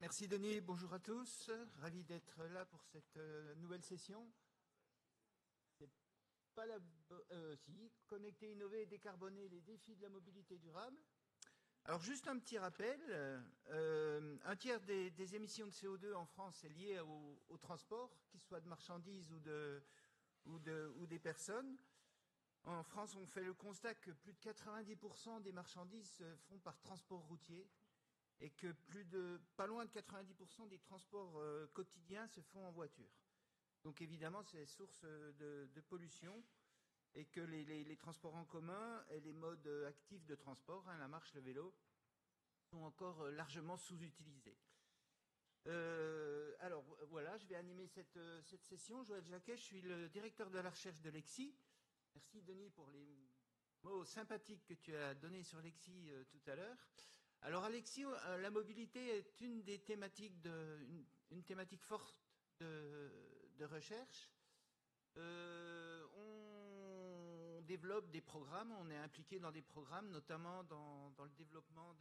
Merci Denis, bonjour à tous. Ravi d'être là pour cette nouvelle session. C'est pas la si, connecter, innover et décarboner les défis de la mobilité durable. Alors juste un petit rappel, un tiers des émissions de CO2 en France est lié au transport, qu'il soit de marchandises ou des personnes. En France, on fait le constat que plus de 90% des marchandises se font par transport routier et que pas loin de 90% des transports quotidiens se font en voiture. Donc évidemment, c'est source de pollution et que les transports en commun et les modes actifs de transport, la marche, le vélo, sont encore largement sous-utilisés. Alors voilà, je vais animer cette session. Joël Jacquet, je suis le directeur de la recherche de l'EXI. Merci Denis pour les mots sympathiques que tu as donnés sur l'EXI tout à l'heure. Alors Alexis, la mobilité est une des thématiques une thématique forte de recherche. On développe des programmes, on est impliqué dans des programmes, notamment dans le développement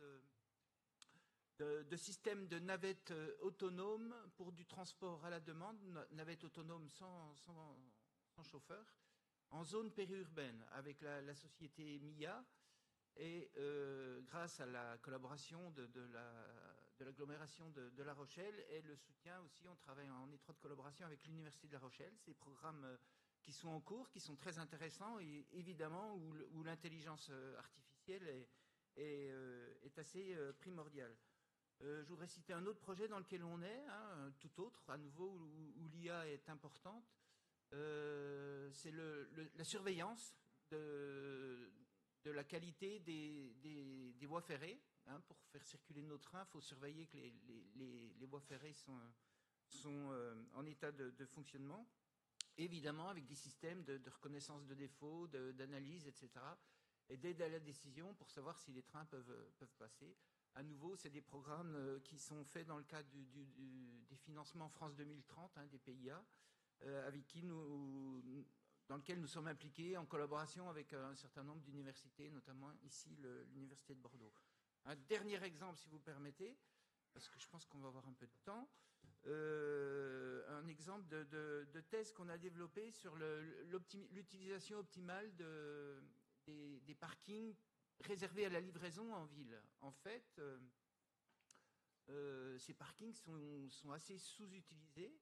de systèmes de navettes autonomes pour du transport à la demande, navettes autonomes sans chauffeur, en zone périurbaine, avec la société MIA. Et grâce à la collaboration de l'agglomération de La Rochelle et le soutien aussi, on travaille en étroite collaboration avec l'Université de La Rochelle. Ces programmes qui sont en cours, qui sont très intéressants et évidemment où l'intelligence artificielle est assez primordiale. Je voudrais citer un autre projet dans lequel on est, tout autre, à nouveau, où l'IA est importante. C'est la surveillance de la qualité des voies ferrées. Pour faire circuler nos trains, il faut surveiller que les voies ferrées sont en état de fonctionnement. Évidemment, avec des systèmes de reconnaissance de défauts, d'analyse, etc. Et d'aide à la décision pour savoir si les trains peuvent passer. À nouveau, c'est des programmes qui sont faits dans le cadre des financements France 2030, des PIA, avec qui dans lequel nous sommes impliqués en collaboration avec un certain nombre d'universités, notamment ici l'Université de Bordeaux. Un dernier exemple, si vous permettez, parce que je pense qu'on va avoir un peu de temps, un exemple de thèse qu'on a développé sur l'utilisation optimale des parkings réservés à la livraison en ville. En fait, ces parkings sont assez sous-utilisés.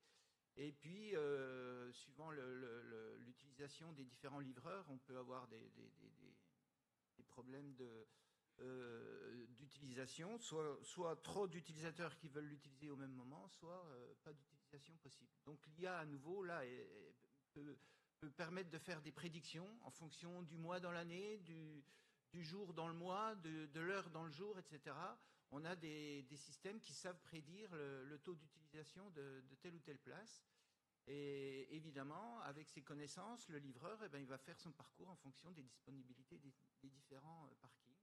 Et puis, suivant l'utilisation des différents livreurs, on peut avoir des problèmes d'utilisation, soit trop d'utilisateurs qui veulent l'utiliser au même moment, soit pas d'utilisation possible. Donc l'IA, à nouveau, là, peut permettre de faire des prédictions en fonction du mois dans l'année, du jour dans le mois, de l'heure dans le jour, etc. On a des systèmes qui savent prédire le taux d'utilisation de telle ou telle place. Et évidemment, avec ces connaissances, le livreur, il va faire son parcours en fonction des disponibilités des différents parkings.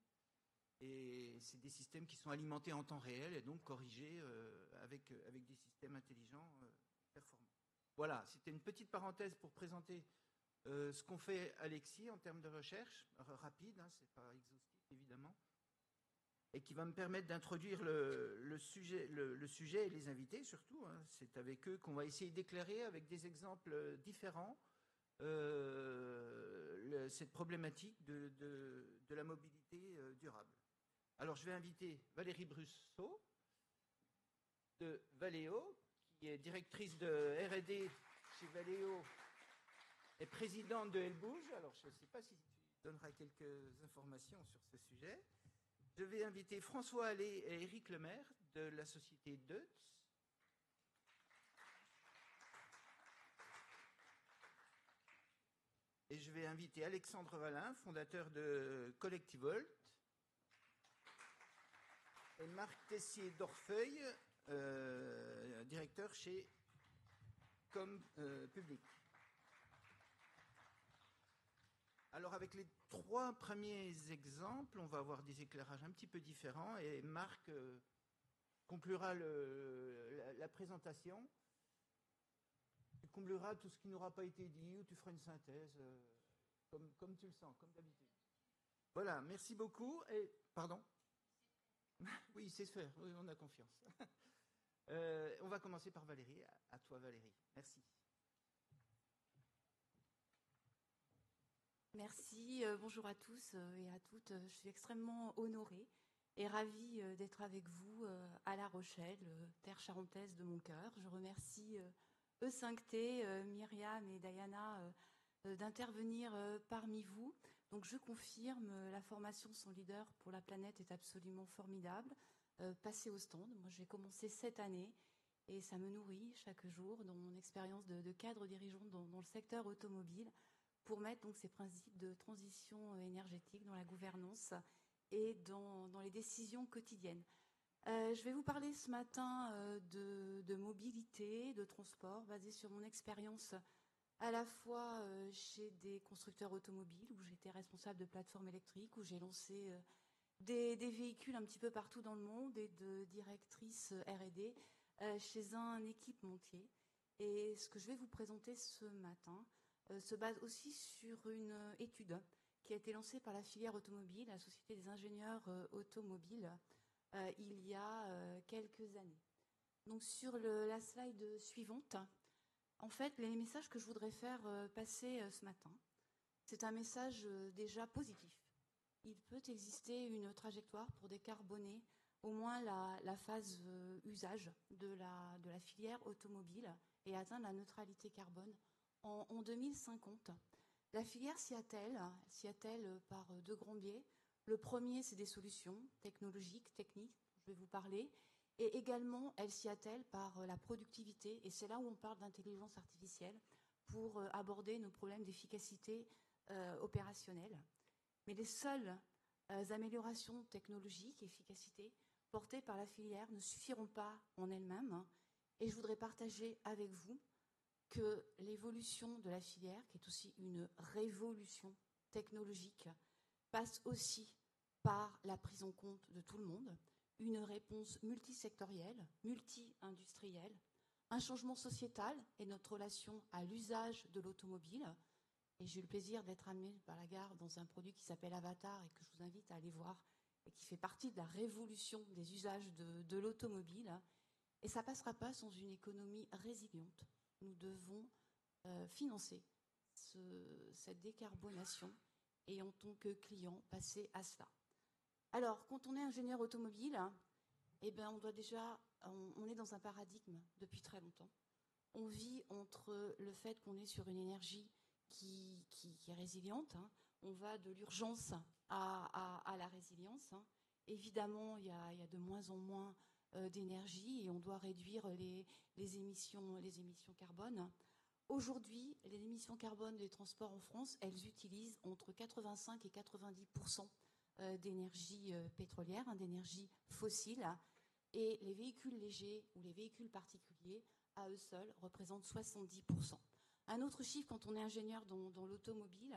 Et c'est des systèmes qui sont alimentés en temps réel et donc corrigés avec des systèmes intelligents performants. Voilà, c'était une petite parenthèse pour présenter ce qu'on fait à l'EXI en termes de recherche, rapide, c'est pas exhaustif évidemment, et qui va me permettre d'introduire le sujet et les invités surtout. C'est avec eux qu'on va essayer d'éclairer avec des exemples différents cette problématique de la mobilité durable. Alors je vais inviter Valérie Brusseau de Valeo, qui est directrice de R&D chez Valeo et présidente de Elle Bouge. Alors je ne sais pas si tu donneras quelques informations sur ce sujet. Je vais inviter François Allais et Éric Lemaire de la société Deutz. Et je vais inviter Alexandre Valin, fondateur de Collectivolt. Et Marc Tessier-Dorfeuille, directeur chez Com Public. Alors avec les trois premiers exemples, on va avoir des éclairages un petit peu différents et Marc conclura la présentation. Tu combleras tout ce qui n'aura pas été dit ou tu feras une synthèse comme tu le sens, comme d'habitude. Voilà, merci beaucoup. Et pardon. Oui, c'est faire, oui, on a confiance. va commencer par Valérie. À toi, Valérie. Merci. Merci, bonjour à tous et à toutes. Je suis extrêmement honorée et ravie d'être avec vous à La Rochelle, terre charentaise de mon cœur. Je remercie E5T, Myriam et Diana d'intervenir parmi vous. Donc je confirme, la formation Son leader pour la planète est absolument formidable. Passez au stand. Moi j'ai commencé cette année et ça me nourrit chaque jour dans mon expérience de cadre dirigeant dans le secteur automobile, pour mettre donc ces principes de transition énergétique dans la gouvernance et dans les décisions quotidiennes. Je vais vous parler ce matin de mobilité, de transport, basé sur mon expérience à la fois chez des constructeurs automobiles, où j'étais responsable de plateformes électriques, où j'ai lancé des véhicules un petit peu partout dans le monde, et de directrice R&D chez un équipementier. Et ce que je vais vous présenter ce matin se base aussi sur une étude qui a été lancée par la filière automobile, la Société des ingénieurs automobiles, il y a quelques années. Donc sur la slide suivante, en fait, les messages que je voudrais faire passer ce matin, c'est un message déjà positif. Il peut exister une trajectoire pour décarboner au moins la phase usage de la filière automobile et atteindre la neutralité carbone en 2050. La filière s'y attelle par deux grands biais. Le premier, c'est des solutions technologiques, techniques, dont je vais vous parler. Et également, elle s'y attelle par la productivité. Et c'est là où on parle d'intelligence artificielle pour aborder nos problèmes d'efficacité opérationnelle. Mais les seules améliorations technologiques, efficacité, portées par la filière ne suffiront pas en elles-mêmes. Et je voudrais partager avec vous que l'évolution de la filière, qui est aussi une révolution technologique, passe aussi par la prise en compte de tout le monde, une réponse multisectorielle, multi-industrielle, un changement sociétal et notre relation à l'usage de l'automobile. Et j'ai eu le plaisir d'être amenée par la gare dans un produit qui s'appelle Avatar et que je vous invite à aller voir et qui fait partie de la révolution des usages de l'automobile. Et ça ne passera pas sans une économie résiliente. Nous devons financer cette décarbonation et en tant que client passer à cela. Alors, quand on est ingénieur automobile, eh ben, on est dans un paradigme depuis très longtemps. On vit entre le fait qu'on est sur une énergie qui est résiliente. On va de l'urgence à la résilience. Évidemment, il y a de moins en moins d'énergie et on doit réduire les émissions carbone. Aujourd'hui, les émissions carbone des transports en France, elles utilisent entre 85 et 90% d'énergie pétrolière, d'énergie fossile. Et les véhicules légers ou les véhicules particuliers, à eux seuls, représentent 70%. Un autre chiffre, quand on est ingénieur dans l'automobile,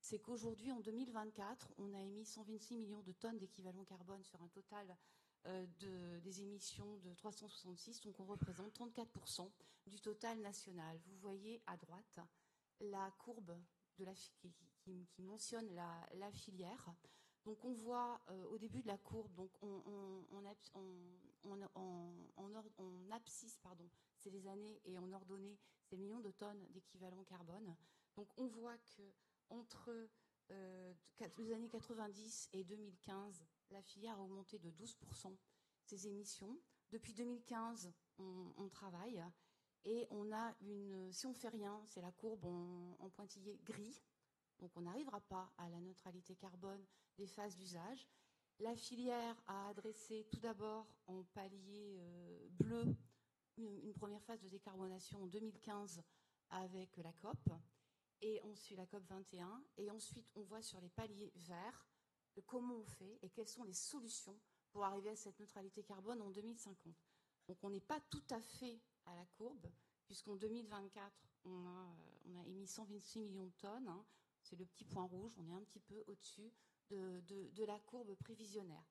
c'est qu'aujourd'hui, en 2024, on a émis 126 millions de tonnes d'équivalent carbone sur un total des émissions de 366, donc on représente 34% du total national. Vous voyez à droite la courbe qui mentionne la filière. Donc on voit au début de la courbe, donc en abscisse, c'est les années, et en ordonnée, c'est les millions de tonnes d'équivalent carbone. Donc on voit que entre les années 90 et 2015, la filière a augmenté de 12% ses émissions. Depuis 2015, on travaille et on a si on ne fait rien, c'est la courbe en pointillé gris. Donc on n'arrivera pas à la neutralité carbone des phases d'usage. La filière a adressé tout d'abord en palier bleu une première phase de décarbonation en 2015 avec la COP, et ensuite la COP 21, et ensuite on voit sur les paliers verts comment on fait et quelles sont les solutions pour arriver à cette neutralité carbone en 2050. Donc on n'est pas tout à fait à la courbe, puisqu'en 2024, on a émis 126 millions de tonnes, c'est le petit point rouge, on est un petit peu au-dessus de la courbe prévisionnaire.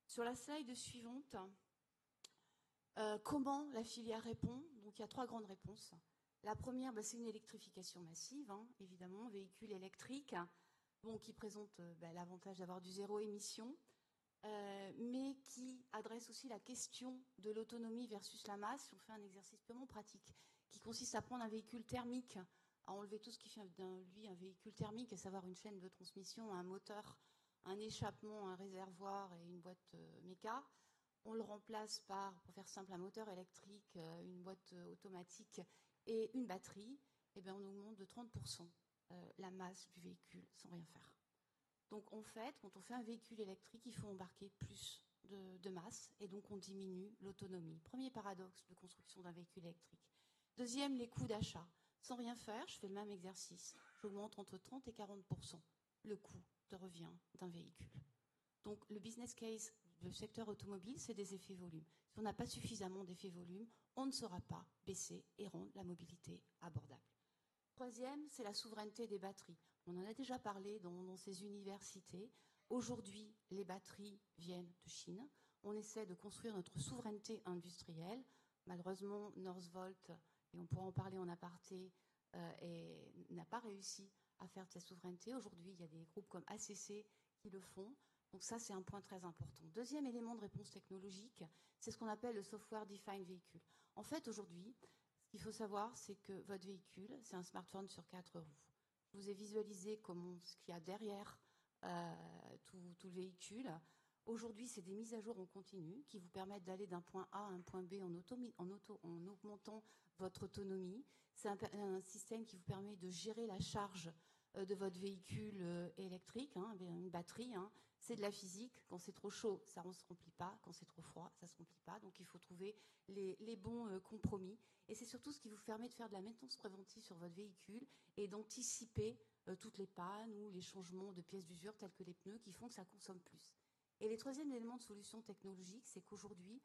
Sur la slide suivante, comment la filière répond? Donc il y a trois grandes réponses. La première, c'est une électrification massive, évidemment, véhicules électriques, qui présentent l'avantage d'avoir du zéro émission. mais qui adresse aussi la question de l'autonomie versus la masse. On fait un exercice purement pratique qui consiste à prendre un véhicule thermique, à enlever tout ce qui fait lui un véhicule thermique, à savoir une chaîne de transmission, un moteur, un échappement, un réservoir et une boîte méca. On le remplace par, pour faire simple, un moteur électrique, une boîte automatique et une batterie. Et bien, on augmente de 30% la masse du véhicule sans rien faire. Donc en fait, quand on fait un véhicule électrique, il faut embarquer plus de masse et donc on diminue l'autonomie. Premier paradoxe de construction d'un véhicule électrique. Deuxième, les coûts d'achat. Sans rien faire, je fais le même exercice. J'augmente entre 30 et 40% le coût de revient d'un véhicule. Donc le business case du secteur automobile, c'est des effets volume. Si on n'a pas suffisamment d'effets volume, on ne saura pas baisser et rendre la mobilité abordable. Troisième, c'est la souveraineté des batteries. On en a déjà parlé dans ces universités. Aujourd'hui, les batteries viennent de Chine. On essaie de construire notre souveraineté industrielle. Malheureusement, Northvolt, et on pourra en parler en aparté, n'a pas réussi à faire de cette souveraineté. Aujourd'hui, il y a des groupes comme ACC qui le font. Donc ça, c'est un point très important. Deuxième élément de réponse technologique, c'est ce qu'on appelle le software defined vehicle. En fait, aujourd'hui, ce qu'il faut savoir, c'est que votre véhicule, c'est un smartphone sur 4 roues. Je vous ai visualisé ce qu'il y a derrière tout le véhicule. Aujourd'hui, c'est des mises à jour en continu qui vous permettent d'aller d'un point A à un point B en augmentant votre autonomie. C'est un système qui vous permet de gérer la charge de votre véhicule électrique, une batterie. C'est de la physique. Quand c'est trop chaud, ça ne se remplit pas. Quand c'est trop froid, ça ne se remplit pas. Donc il faut trouver les bons compromis. Et c'est surtout ce qui vous permet de faire de la maintenance préventive sur votre véhicule et d'anticiper toutes les pannes ou les changements de pièces d'usure tels que les pneus qui font que ça consomme plus. Et les troisièmes éléments de solution technologique, c'est qu'aujourd'hui,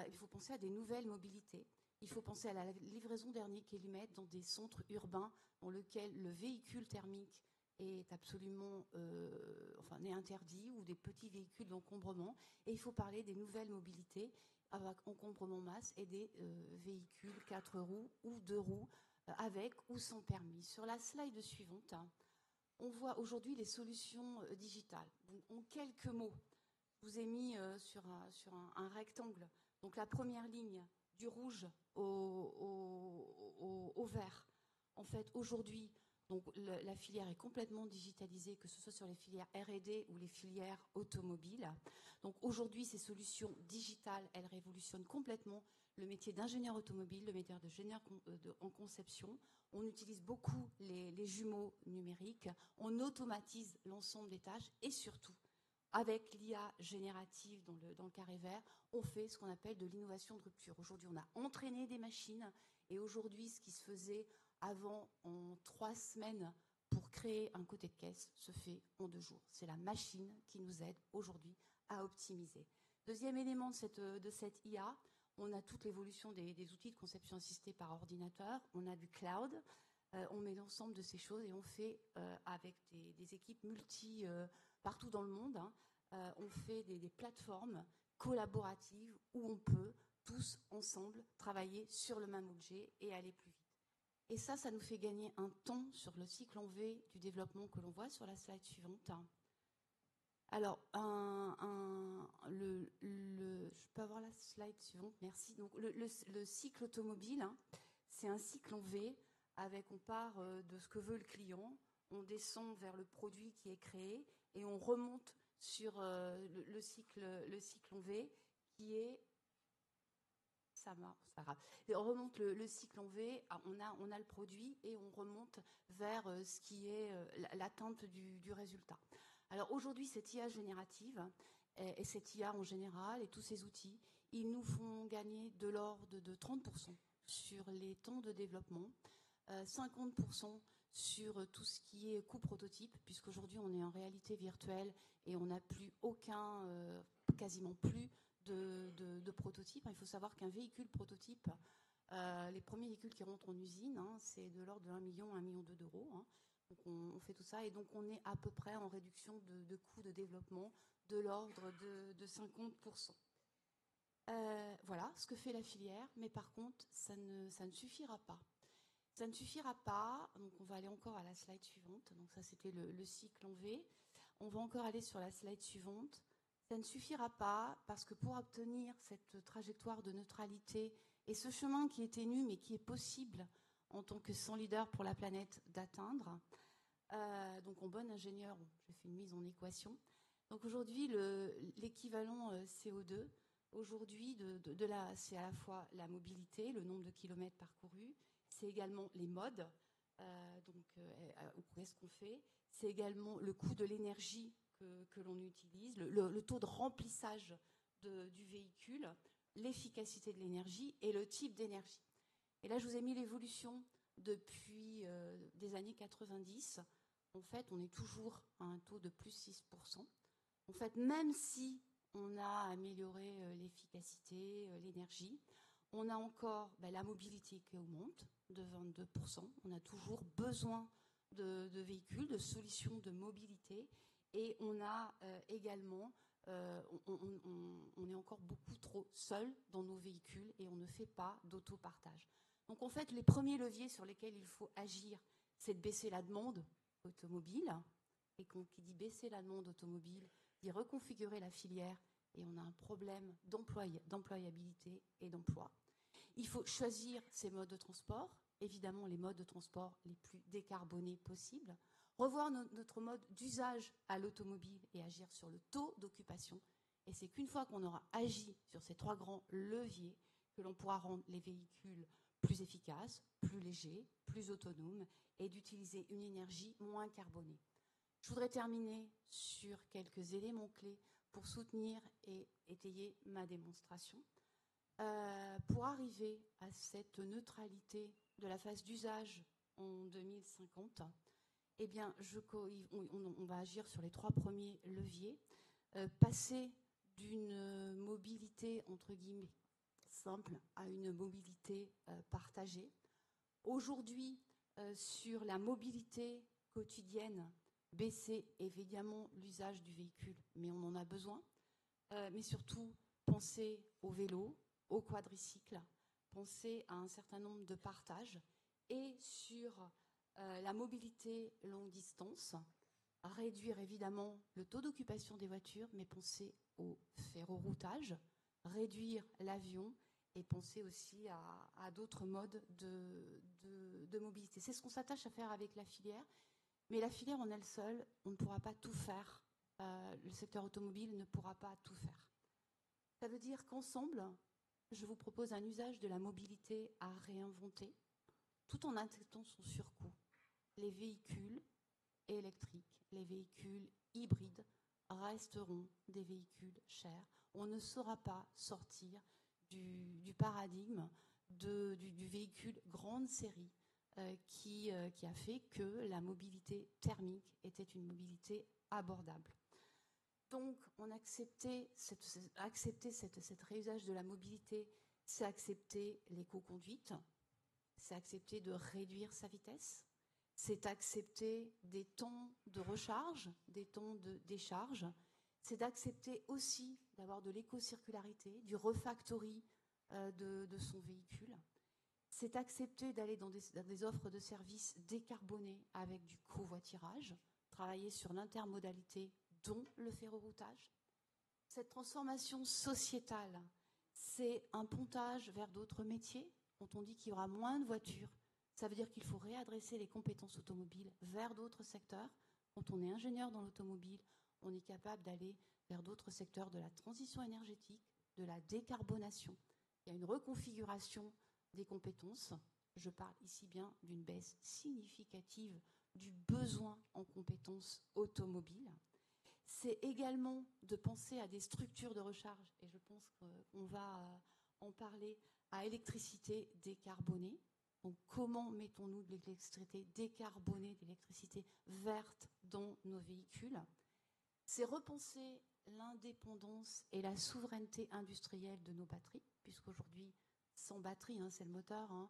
il faut penser à des nouvelles mobilités. Il faut penser à la livraison dernier kilomètre dans des centres urbains dans lesquels le véhicule thermique est absolument n'est interdit, ou des petits véhicules d'encombrement. Et il faut parler des nouvelles mobilités avec encombrement masse et des véhicules 4 roues ou 2 roues avec ou sans permis. Sur la slide suivante, on voit aujourd'hui les solutions digitales. Donc, en quelques mots, je vous ai mis sur un rectangle. Donc la première ligne, du rouge au vert. En fait, aujourd'hui, donc, la filière est complètement digitalisée, que ce soit sur les filières R&D ou les filières automobiles. Donc aujourd'hui, ces solutions digitales, elles révolutionnent complètement le métier d'ingénieur automobile, le métier d'ingénieur en conception. On utilise beaucoup les jumeaux numériques, on automatise l'ensemble des tâches et surtout, avec l'IA générative dans le carré vert, on fait ce qu'on appelle de l'innovation de rupture. Aujourd'hui, on a entraîné des machines et aujourd'hui, ce qui se faisait avant en 3 semaines pour créer un côté de caisse se fait en 2 jours. C'est la machine qui nous aide aujourd'hui à optimiser. Deuxième élément de cette IA, on a toute l'évolution des outils de conception assistée par ordinateur, on a du cloud, on met l'ensemble de ces choses et on fait avec des équipes partout dans le monde, on fait des plateformes collaboratives où on peut tous ensemble travailler sur le même objet et aller plus vite. Et ça nous fait gagner un temps sur le cycle en V du développement que l'on voit sur la slide suivante. Alors, je peux avoir la slide suivante, merci. Donc, le cycle automobile, c'est un cycle en V avec, on part de ce que veut le client, on descend vers le produit qui est créé et on remonte sur le cycle en V qui est... Ça marche, c'est pas grave. Et on remonte le cycle en V, on a le produit et on remonte vers ce qui est l'atteinte du résultat. Alors aujourd'hui, cette IA générative et cette IA en général et tous ces outils, ils nous font gagner de l'ordre de 30% sur les temps de développement, 50% sur tout ce qui est coût prototype, puisqu'aujourd'hui on est en réalité virtuelle et on n'a plus quasiment plus de prototypes. Il faut savoir qu'un véhicule prototype, les premiers véhicules qui rentrent en usine, c'est de l'ordre de 1 million, 1,2 million d'euros. Donc on fait tout ça et donc on est à peu près en réduction de coûts de développement de l'ordre de 50%. Voilà ce que fait la filière, mais par contre, ça ne suffira pas. Ça ne suffira pas, donc on va aller encore à la slide suivante. Donc ça, c'était le cycle en V. On va encore aller sur la slide suivante. Ça ne suffira pas parce que pour obtenir cette trajectoire de neutralité et ce chemin qui est ténu mais qui est possible en tant que 100 leaders pour la planète d'atteindre, donc en bon ingénieur, j'ai fait une mise en équation. Donc aujourd'hui, l'équivalent CO2, aujourd'hui, c'est à la fois la mobilité, le nombre de kilomètres parcourus, c'est également les modes, qu'est-ce qu'on fait, c'est également le coût de l'énergie que l'on utilise, le taux de remplissage du véhicule, l'efficacité de l'énergie et le type d'énergie. Et là, je vous ai mis l'évolution depuis des années 90. En fait, on est toujours à un taux de plus 6%. En fait, même si on a amélioré l'efficacité, l'énergie, on a encore la mobilité qui augmente de 22%. On a toujours besoin de véhicules, de solutions de mobilité. Et on a également, on est encore beaucoup trop seul dans nos véhicules et on ne fait pas d'autopartage. Donc en fait, les premiers leviers sur lesquels il faut agir, c'est de baisser la demande automobile. Et qui dit baisser la demande automobile, dit reconfigurer la filière. Et on a un problème d'employabilité et d'emploi. Il faut choisir ces modes de transport, évidemment les modes de transport les plus décarbonés possibles, revoir notre mode d'usage à l'automobile et agir sur le taux d'occupation. Et c'est qu'une fois qu'on aura agi sur ces 3 grands leviers que l'on pourra rendre les véhicules plus efficaces, plus légers, plus autonomes et d'utiliser une énergie moins carbonée. Je voudrais terminer sur quelques éléments clés pour soutenir et étayer ma démonstration. Pour arriver à cette neutralité de la phase d'usage en 2050, eh bien, on va agir sur les 3 premiers leviers. Passer d'une mobilité, entre guillemets, simple à une mobilité partagée. Aujourd'hui, sur la mobilité quotidienne, baisser évidemment l'usage du véhicule, mais on en a besoin. Mais surtout, penser au vélo, au quadricycle, penser à un certain nombre de partages. Et sur la mobilité longue distance, réduire évidemment le taux d'occupation des voitures, mais penser au ferroroutage, réduire l'avion et penser aussi à d'autres modes de mobilité. C'est ce qu'on s'attache à faire avec la filière. Mais la filière en elle seule, on ne pourra pas tout faire. Le secteur automobile ne pourra pas tout faire. Ça veut dire qu'ensemble, je vous propose un usage de la mobilité à réinventer, tout en acceptant son surcoût. Les véhicules électriques, les véhicules hybrides resteront des véhicules chers. On ne saura pas sortir du paradigme du véhicule grande série qui a fait que la mobilité thermique était une mobilité abordable. Donc, accepter cet réusage de la mobilité, c'est accepter l'éco-conduite, c'est accepter de réduire sa vitesse, c'est accepter des temps de recharge, des temps de décharge, c'est d'accepter aussi d'avoir de l'éco-circularité, du refactory de son véhicule. C'est accepter d'aller dans des offres de services décarbonées avec du covoiturage, travailler sur l'intermodalité, dont le ferroroutage. Cette transformation sociétale, c'est un pontage vers d'autres métiers. Quand on dit qu'il y aura moins de voitures, ça veut dire qu'il faut réadresser les compétences automobiles vers d'autres secteurs. Quand on est ingénieur dans l'automobile, on est capable d'aller vers d'autres secteurs de la transition énergétique, de la décarbonation. Il y a une reconfiguration des compétences. Je parle ici bien d'une baisse significative du besoin en compétences automobiles. C'est également de penser à des structures de recharge, et je pense qu'on va en parler, à électricité décarbonée. Donc comment mettons-nous de l'électricité décarbonée, de l'électricité verte dans nos véhicules? C'est repenser l'indépendance et la souveraineté industrielle de nos batteries, puisqu'aujourd'hui, sans batterie, c'est le moteur.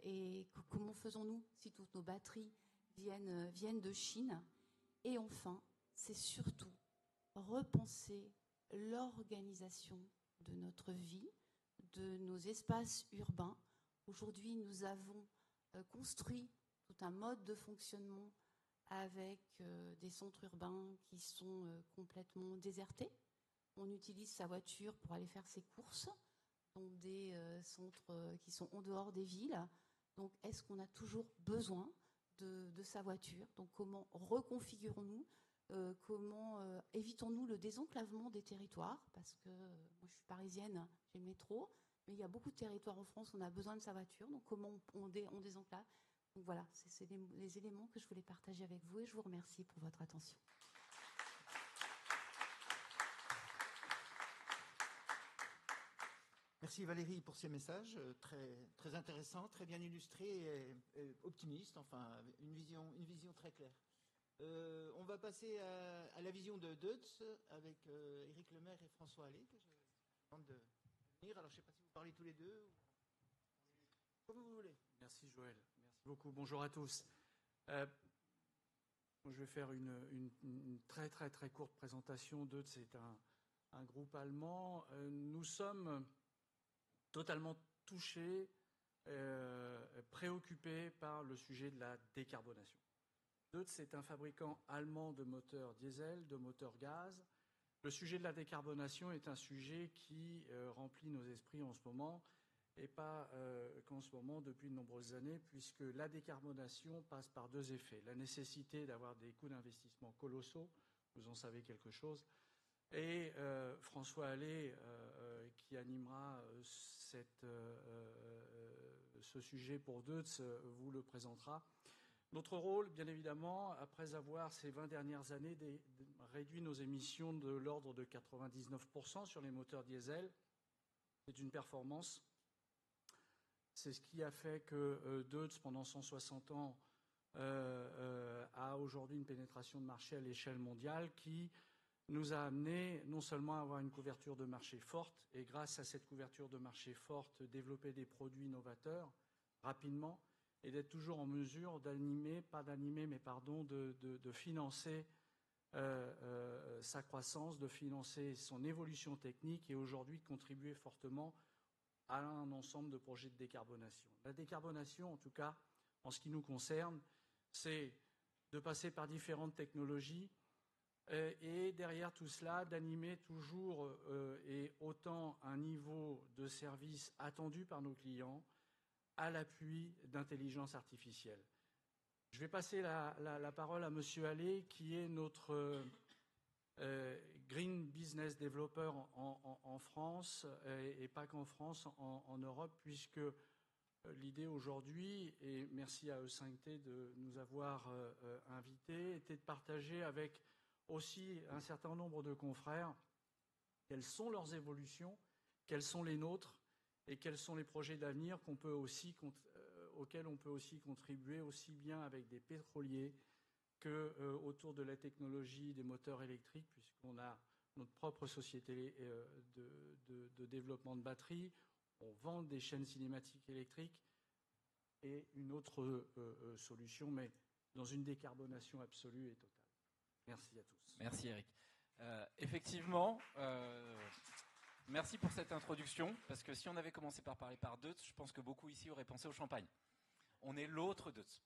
Et comment faisons-nous si toutes nos batteries viennent de Chine? Et enfin, c'est surtout repenser l'organisation de notre vie, de nos espaces urbains. Aujourd'hui, nous avons construit tout un mode de fonctionnement avec des centres urbains qui sont complètement désertés, on utilise sa voiture pour aller faire ses courses dans des centres qui sont en dehors des villes. Donc, est-ce qu'on a toujours besoin de sa voiture? Donc, comment reconfigurons-nous? Comment évitons-nous le désenclavement des territoires? Parce que moi, je suis parisienne, j'ai le métro, mais il y a beaucoup de territoires en France où on a besoin de sa voiture. Donc, comment on désenclave? Donc, voilà, c'est les éléments que je voulais partager avec vous et je vous remercie pour votre attention. Merci Valérie pour ces messages très, très intéressants, très bien illustrés et optimistes, enfin une vision très claire. On va passer à la vision de Deutz avec Éric Lemaire et François Allais, que je demande de venir. Alors je ne sais pas si vous parlez tous les deux ou comme vous voulez. Merci Joël, merci beaucoup. Bonjour à tous. Je vais faire une très très très courte présentation. Deutz, c'est un groupe allemand. Nous sommes totalement touchés, préoccupés par le sujet de la décarbonation. Deutz est un fabricant allemand de moteurs diesel, de moteurs gaz. Le sujet de la décarbonation est un sujet qui remplit nos esprits en ce moment, et pas qu'en ce moment, depuis de nombreuses années, puisque la décarbonation passe par deux effets. La nécessité d'avoir des coûts d'investissement colossaux, vous en savez quelque chose, et François Allais, qui animera ce sujet pour Deutz, vous le présentera. Notre rôle, bien évidemment, après avoir ces 20 dernières années réduit nos émissions de l'ordre de 99% sur les moteurs diesel, c'est une performance. C'est ce qui a fait que Deutz, pendant 160 ans, a aujourd'hui une pénétration de marché à l'échelle mondiale qui nous a amené non seulement à avoir une couverture de marché forte, et grâce à cette couverture de marché forte, développer des produits novateurs rapidement, et d'être toujours en mesure de financer sa croissance, de financer son évolution technique, et aujourd'hui contribuer fortement à un ensemble de projets de décarbonation. La décarbonation, en tout cas, en ce qui nous concerne, c'est de passer par différentes technologies et derrière tout cela, d'animer toujours et autant un niveau de service attendu par nos clients à l'appui d'intelligence artificielle. Je vais passer la parole à Monsieur Allais, qui est notre Green Business Developer en France, et pas qu'en France, en Europe, puisque l'idée aujourd'hui, et merci à E5T de nous avoir invités, était de partager avec aussi un certain nombre de confrères quelles sont leurs évolutions, quelles sont les nôtres, et quels sont les projets d'avenir auxquels on peut aussi contribuer, aussi bien avec des pétroliers que autour de la technologie des moteurs électriques, puisqu'on a notre propre société de développement de batteries, on vend des chaînes cinématiques électriques et une autre solution, mais dans une décarbonation absolue et totale. Merci à tous. Merci Eric. Effectivement, merci pour cette introduction, parce que si on avait commencé par parler par Deutz, je pense que beaucoup ici auraient pensé au champagne. On est l'autre Deutz.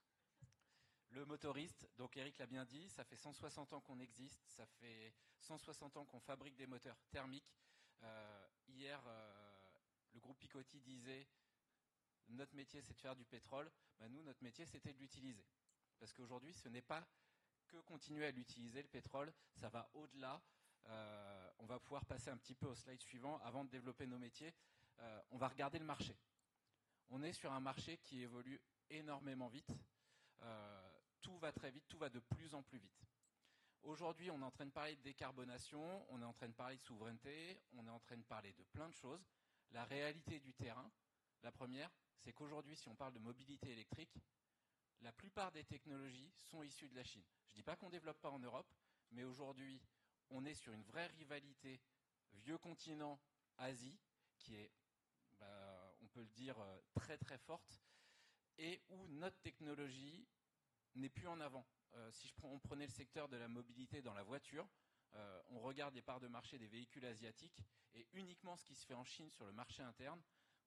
Le motoriste, donc Eric l'a bien dit, ça fait 160 ans qu'on existe, ça fait 160 ans qu'on fabrique des moteurs thermiques. Hier, le groupe Picotti disait notre métier c'est de faire du pétrole. Nous, notre métier c'était de l'utiliser. Parce qu'aujourd'hui, ce n'est pas que continuer à l'utiliser, le pétrole, ça va au-delà. On va pouvoir passer un petit peu au slide suivant avant de développer nos métiers. On va regarder le marché. On est sur un marché qui évolue énormément vite. Tout va très vite, tout va de plus en plus vite. Aujourd'hui, on est en train de parler de décarbonation, on est en train de parler de souveraineté, on est en train de parler de plein de choses. La réalité du terrain, la première, c'est qu'aujourd'hui, si on parle de mobilité électrique, la plupart des technologies sont issues de la Chine. Je ne dis pas qu'on ne développe pas en Europe, mais aujourd'hui, on est sur une vraie rivalité vieux continent Asie, qui est, on peut le dire, très très forte, et où notre technologie n'est plus en avant. Si on prenait le secteur de la mobilité dans la voiture, on regarde les parts de marché des véhicules asiatiques, et uniquement ce qui se fait en Chine sur le marché interne,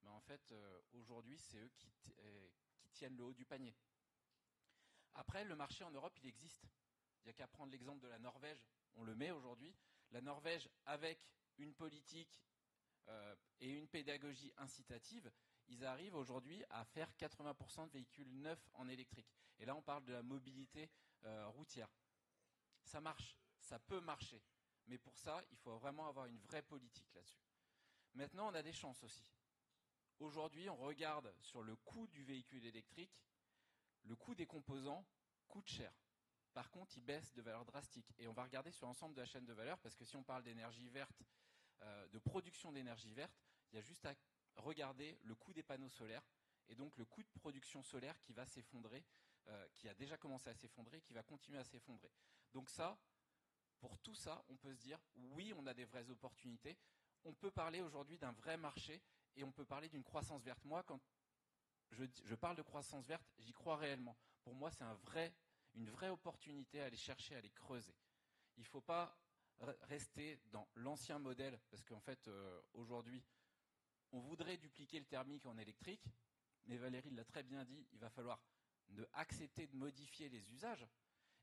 en fait, aujourd'hui, c'est eux qui tiennent le haut du panier. Après, le marché en Europe, il existe. Il n'y a qu'à prendre l'exemple de la Norvège. On le met aujourd'hui. La Norvège, avec une politique et une pédagogie incitative, ils arrivent aujourd'hui à faire 80% de véhicules neufs en électrique. Et là, on parle de la mobilité routière. Ça marche, ça peut marcher. Mais pour ça, il faut vraiment avoir une vraie politique là-dessus. Maintenant, on a des chances aussi. Aujourd'hui, on regarde sur le coût du véhicule électrique, le coût des composants coûte cher. Par contre, il baisse de valeur drastique. Et on va regarder sur l'ensemble de la chaîne de valeur, parce que si on parle d'énergie verte, de production d'énergie verte, il y a juste à regarder le coût des panneaux solaires, et donc le coût de production solaire qui va s'effondrer, qui a déjà commencé à s'effondrer, qui va continuer à s'effondrer. Donc ça, pour tout ça, on peut se dire, oui, on a des vraies opportunités. On peut parler aujourd'hui d'un vrai marché, et on peut parler d'une croissance verte. Moi, quand je parle de croissance verte, j'y crois réellement. Pour moi, c'est une vraie opportunité à aller chercher, à aller creuser. Il ne faut pas rester dans l'ancien modèle, parce qu'en fait, aujourd'hui, on voudrait dupliquer le thermique en électrique, mais Valérie l'a très bien dit, il va falloir accepter de modifier les usages.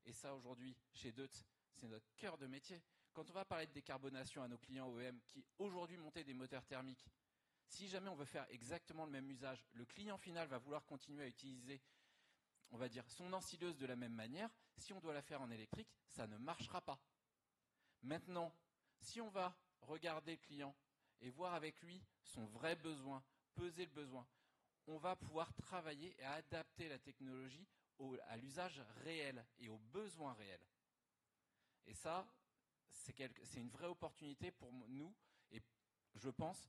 Et ça, aujourd'hui, chez Deutz, c'est notre cœur de métier. Quand on va parler de décarbonation à nos clients OEM qui, aujourd'hui, montaient des moteurs thermiques, si jamais on veut faire exactement le même usage, le client final va vouloir continuer à utiliser, on va dire, son ensileuse de la même manière. Si on doit la faire en électrique, ça ne marchera pas. Maintenant, si on va regarder le client et voir avec lui son vrai besoin, peser le besoin, on va pouvoir travailler et adapter la technologie à l'usage réel et aux besoins réels. Et ça, c'est une vraie opportunité pour nous, et je pense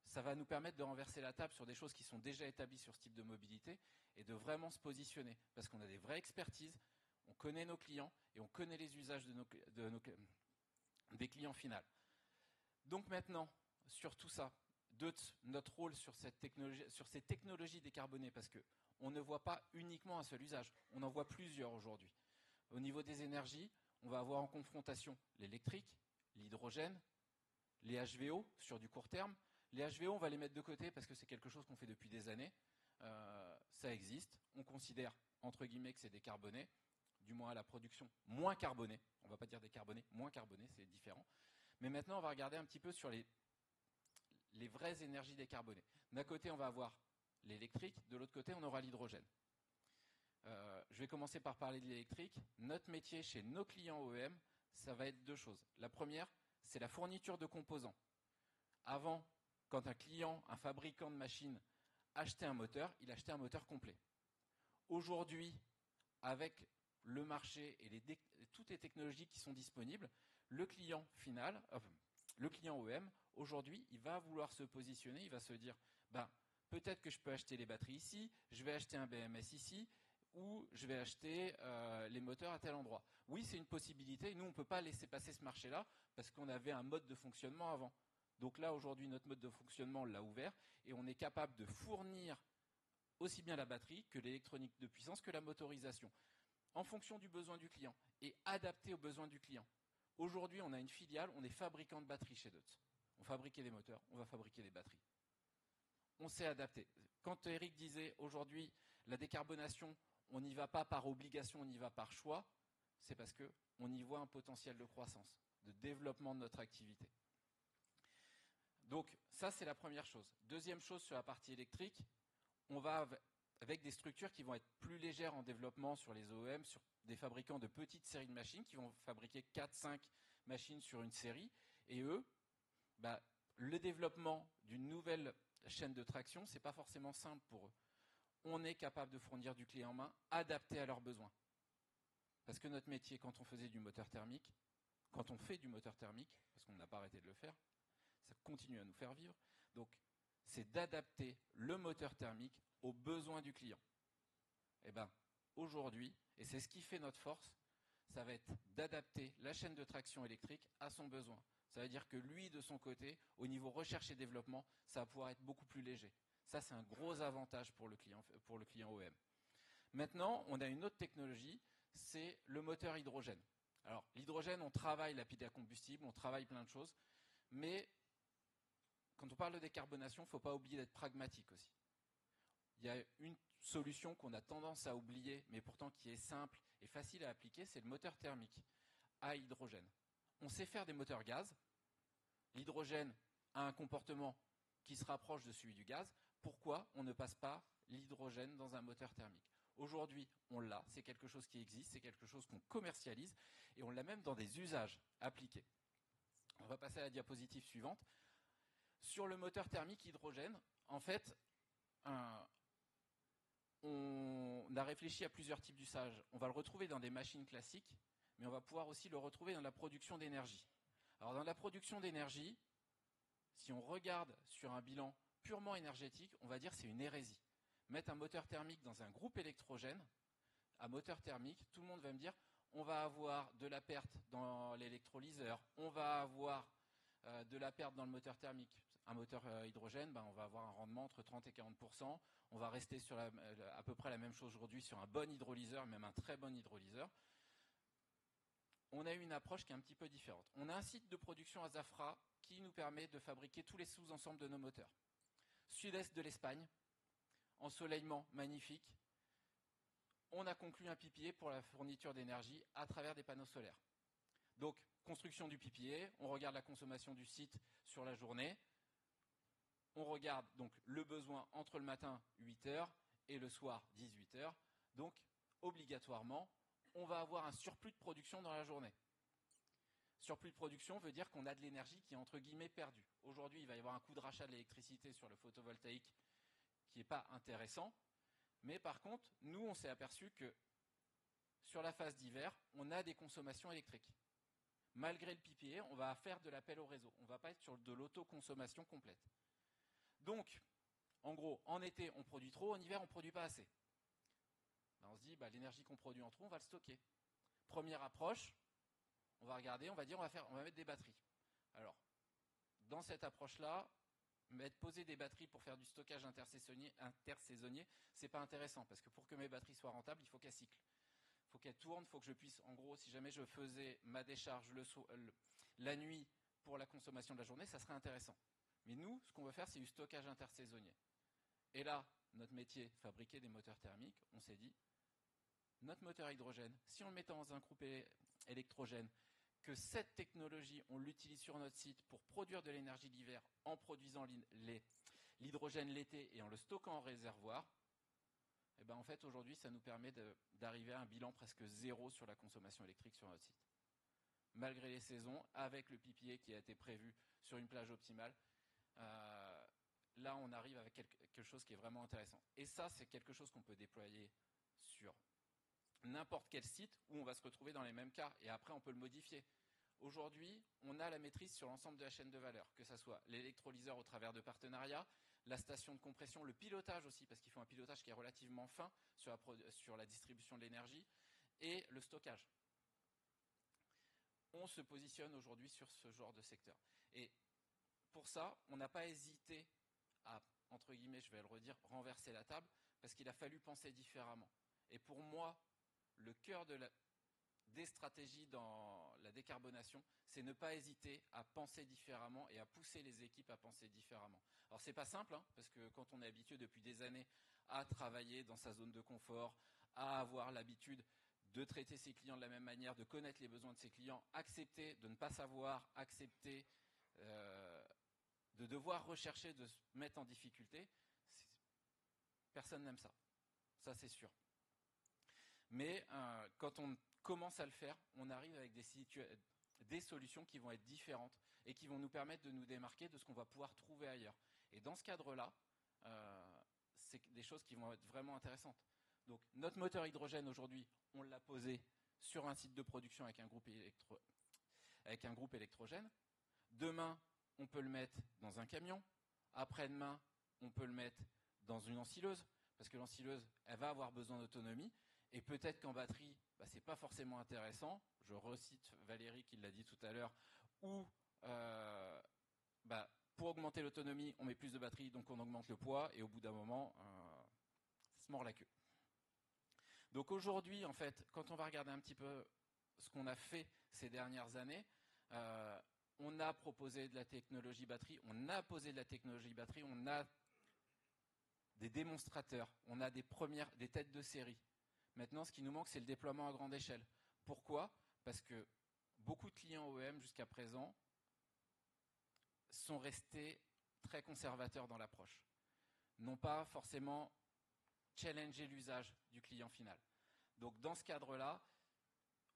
ça va nous permettre de renverser la table sur des choses qui sont déjà établies sur ce type de mobilité et de vraiment se positionner. Parce qu'on a des vraies expertises, on connaît nos clients et on connaît les usages des clients finaux. Donc maintenant, sur tout ça, notre rôle sur ces technologies décarbonées, parce qu'on ne voit pas uniquement un seul usage, on en voit plusieurs aujourd'hui. Au niveau des énergies, on va avoir en confrontation l'électrique, l'hydrogène, les HVO sur du court terme. Les HVO, on va les mettre de côté parce que c'est quelque chose qu'on fait depuis des années. Ça existe. On considère, entre guillemets, que c'est décarboné, du moins à la production moins carbonée. On ne va pas dire décarboné, moins carboné, c'est différent. Mais maintenant, on va regarder un petit peu sur les vraies énergies décarbonées. D'un côté, on va avoir l'électrique, de l'autre côté, on aura l'hydrogène. Je vais commencer par parler de l'électrique. Notre métier chez nos clients OEM, ça va être deux choses. La première, c'est la fourniture de composants. Avant, quand un client, un fabricant de machines achetait un moteur, il achetait un moteur complet. Aujourd'hui, avec le marché et toutes les technologies qui sont disponibles, le client final, le client OEM, aujourd'hui, il va vouloir se positionner, il va se dire, peut-être que je peux acheter les batteries ici, je vais acheter un BMS ici, ou je vais acheter les moteurs à tel endroit. Oui, c'est une possibilité. Nous, on ne peut pas laisser passer ce marché-là parce qu'on avait un mode de fonctionnement avant. Donc là, aujourd'hui, notre mode de fonctionnement, on l'a ouvert et on est capable de fournir aussi bien la batterie que l'électronique de puissance que la motorisation en fonction du besoin du client et adapté aux besoins du client. Aujourd'hui, on a une filiale, on est fabricant de batteries chez Deutz. On fabriquait des moteurs, on va fabriquer des batteries. On s'est adapté. Quand Eric disait aujourd'hui, la décarbonation, on n'y va pas par obligation, on y va par choix, c'est parce qu'on y voit un potentiel de croissance, de développement de notre activité. Donc ça, c'est la première chose. Deuxième chose sur la partie électrique, on va avec des structures qui vont être plus légères en développement sur les OEM, sur des fabricants de petites séries de machines qui vont fabriquer 4-5 machines sur une série. Et eux, le développement d'une nouvelle chaîne de traction, ce n'est pas forcément simple pour eux. On est capable de fournir du clé en main adapté à leurs besoins. Parce que notre métier, quand on faisait du moteur thermique, quand on fait du moteur thermique, parce qu'on n'a pas arrêté de le faire, ça continue à nous faire vivre, donc c'est d'adapter le moteur thermique aux besoins du client. Et aujourd'hui, et c'est ce qui fait notre force, ça va être d'adapter la chaîne de traction électrique à son besoin. Ça veut dire que lui, de son côté, au niveau recherche et développement, ça va pouvoir être beaucoup plus léger. Ça, c'est un gros avantage pour le client OEM. Maintenant, on a une autre technologie, c'est le moteur hydrogène. Alors, l'hydrogène, on travaille la pile à combustible, on travaille plein de choses, mais quand on parle de décarbonation, il ne faut pas oublier d'être pragmatique aussi. Il y a une solution qu'on a tendance à oublier, mais pourtant qui est simple et facile à appliquer, c'est le moteur thermique à hydrogène. On sait faire des moteurs gaz. l'hydrogène a un comportement qui se rapproche de celui du gaz, pourquoi on ne passe pas l'hydrogène dans un moteur thermique? Aujourd'hui, on l'a, c'est quelque chose qui existe, c'est quelque chose qu'on commercialise, et on l'a même dans des usages appliqués. On va passer à la diapositive suivante. Sur le moteur thermique hydrogène, en fait, on a réfléchi à plusieurs types d'usages. On va le retrouver dans des machines classiques, mais on va pouvoir aussi le retrouver dans la production d'énergie. Alors dans la production d'énergie, si on regarde sur un bilan purement énergétique, on va dire que c'est une hérésie. Mettre un moteur thermique dans un groupe électrogène, à moteur thermique, tout le monde va me dire on va avoir de la perte dans l'électrolyseur, on va avoir de la perte dans le moteur thermique. Un moteur hydrogène, on va avoir un rendement entre 30 et 40%. On va rester sur à peu près la même chose aujourd'hui sur un bon hydrolyseur, même un très bon hydrolyseur. On a eu une approche qui est un petit peu différente. On a un site de production à Zafra qui nous permet de fabriquer tous les sous-ensembles de nos moteurs. Sud-est de l'Espagne, ensoleillement magnifique. On a conclu un PPA pour la fourniture d'énergie à travers des panneaux solaires. Donc, construction du PPA, on regarde la consommation du site sur la journée. On regarde donc le besoin entre le matin 8h et le soir 18h. Donc, obligatoirement, on va avoir un surplus de production dans la journée. Surplus de production veut dire qu'on a de l'énergie qui est entre guillemets perdue. Aujourd'hui, il va y avoir un coût de rachat de l'électricité sur le photovoltaïque qui n'est pas intéressant. Mais par contre, nous, on s'est aperçu que sur la phase d'hiver, on a des consommations électriques. Malgré le PPA, on va faire de l'appel au réseau. On ne va pas être sur de l'autoconsommation complète. Donc, en gros, en été, on produit trop, en hiver, on ne produit pas assez. On se dit, l'énergie qu'on produit en trop, on va le stocker. Première approche, on va regarder, on va dire, on va mettre des batteries. Alors, dans cette approche-là, poser des batteries pour faire du stockage intersaisonnier, c'est pas intéressant, parce que pour que mes batteries soient rentables, il faut qu'elles cyclent. Il faut qu'elles tournent, il faut que je puisse, en gros, si jamais je faisais ma décharge la nuit pour la consommation de la journée, ça serait intéressant. Mais nous, ce qu'on veut faire, c'est du stockage intersaisonnier. Et là, notre métier, fabriquer des moteurs thermiques, on s'est dit, notre moteur hydrogène, si on le met dans un groupe électrogène, que cette technologie, on l'utilise sur notre site pour produire de l'énergie d'hiver en produisant l'hydrogène l'été et en le stockant en réservoir, et en fait, aujourd'hui, ça nous permet d'arriver à un bilan presque zéro sur la consommation électrique sur notre site. Malgré les saisons, avec le PPA qui a été prévu sur une plage optimale, là, on arrive avec quelque chose qui est vraiment intéressant. Et ça, c'est quelque chose qu'on peut déployer sur n'importe quel site où on va se retrouver dans les mêmes cas. Et après, on peut le modifier. Aujourd'hui, on a la maîtrise sur l'ensemble de la chaîne de valeur, que ce soit l'électrolyseur au travers de partenariats, la station de compression, le pilotage aussi, parce qu'il faut un pilotage qui est relativement fin sur la distribution de l'énergie, et le stockage. On se positionne aujourd'hui sur ce genre de secteur. Et pour ça, on n'a pas hésité à, entre guillemets, je vais le redire, renverser la table, parce qu'il a fallu penser différemment. Et pour moi, le cœur des stratégies dans la décarbonation, c'est ne pas hésiter à penser différemment et à pousser les équipes à penser différemment. Alors c'est pas simple, parce que quand on est habitué depuis des années à travailler dans sa zone de confort, à avoir l'habitude de traiter ses clients de la même manière, de connaître les besoins de ses clients, accepter de ne pas savoir, accepter de devoir rechercher, de se mettre en difficulté, personne n'aime ça. Ça, c'est sûr. Mais quand on commence à le faire, on arrive avec des solutions qui vont être différentes et qui vont nous permettre de nous démarquer de ce qu'on va pouvoir trouver ailleurs. Et dans ce cadre-là, c'est des choses qui vont être vraiment intéressantes. Donc, notre moteur hydrogène, aujourd'hui, on l'a posé sur un site de production avec un groupe électrogène. Demain, on peut le mettre dans un camion. Après-demain, on peut le mettre dans une ensileuse, parce que l'ensileuse, elle va avoir besoin d'autonomie. Et peut-être qu'en batterie, ce n'est pas forcément intéressant. Je recite Valérie qui l'a dit tout à l'heure, où pour augmenter l'autonomie, on met plus de batterie, donc on augmente le poids, et au bout d'un moment, ça se mord la queue. Donc aujourd'hui, en fait, quand on va regarder un petit peu ce qu'on a fait ces dernières années, on a proposé de la technologie batterie, on a posé de la technologie batterie, on a des démonstrateurs, on a des têtes de série. Maintenant, ce qui nous manque, c'est le déploiement à grande échelle. Pourquoi ? Parce que beaucoup de clients OEM jusqu'à présent sont restés très conservateurs dans l'approche. N'ont pas forcément challengé l'usage du client final. Donc dans ce cadre-là,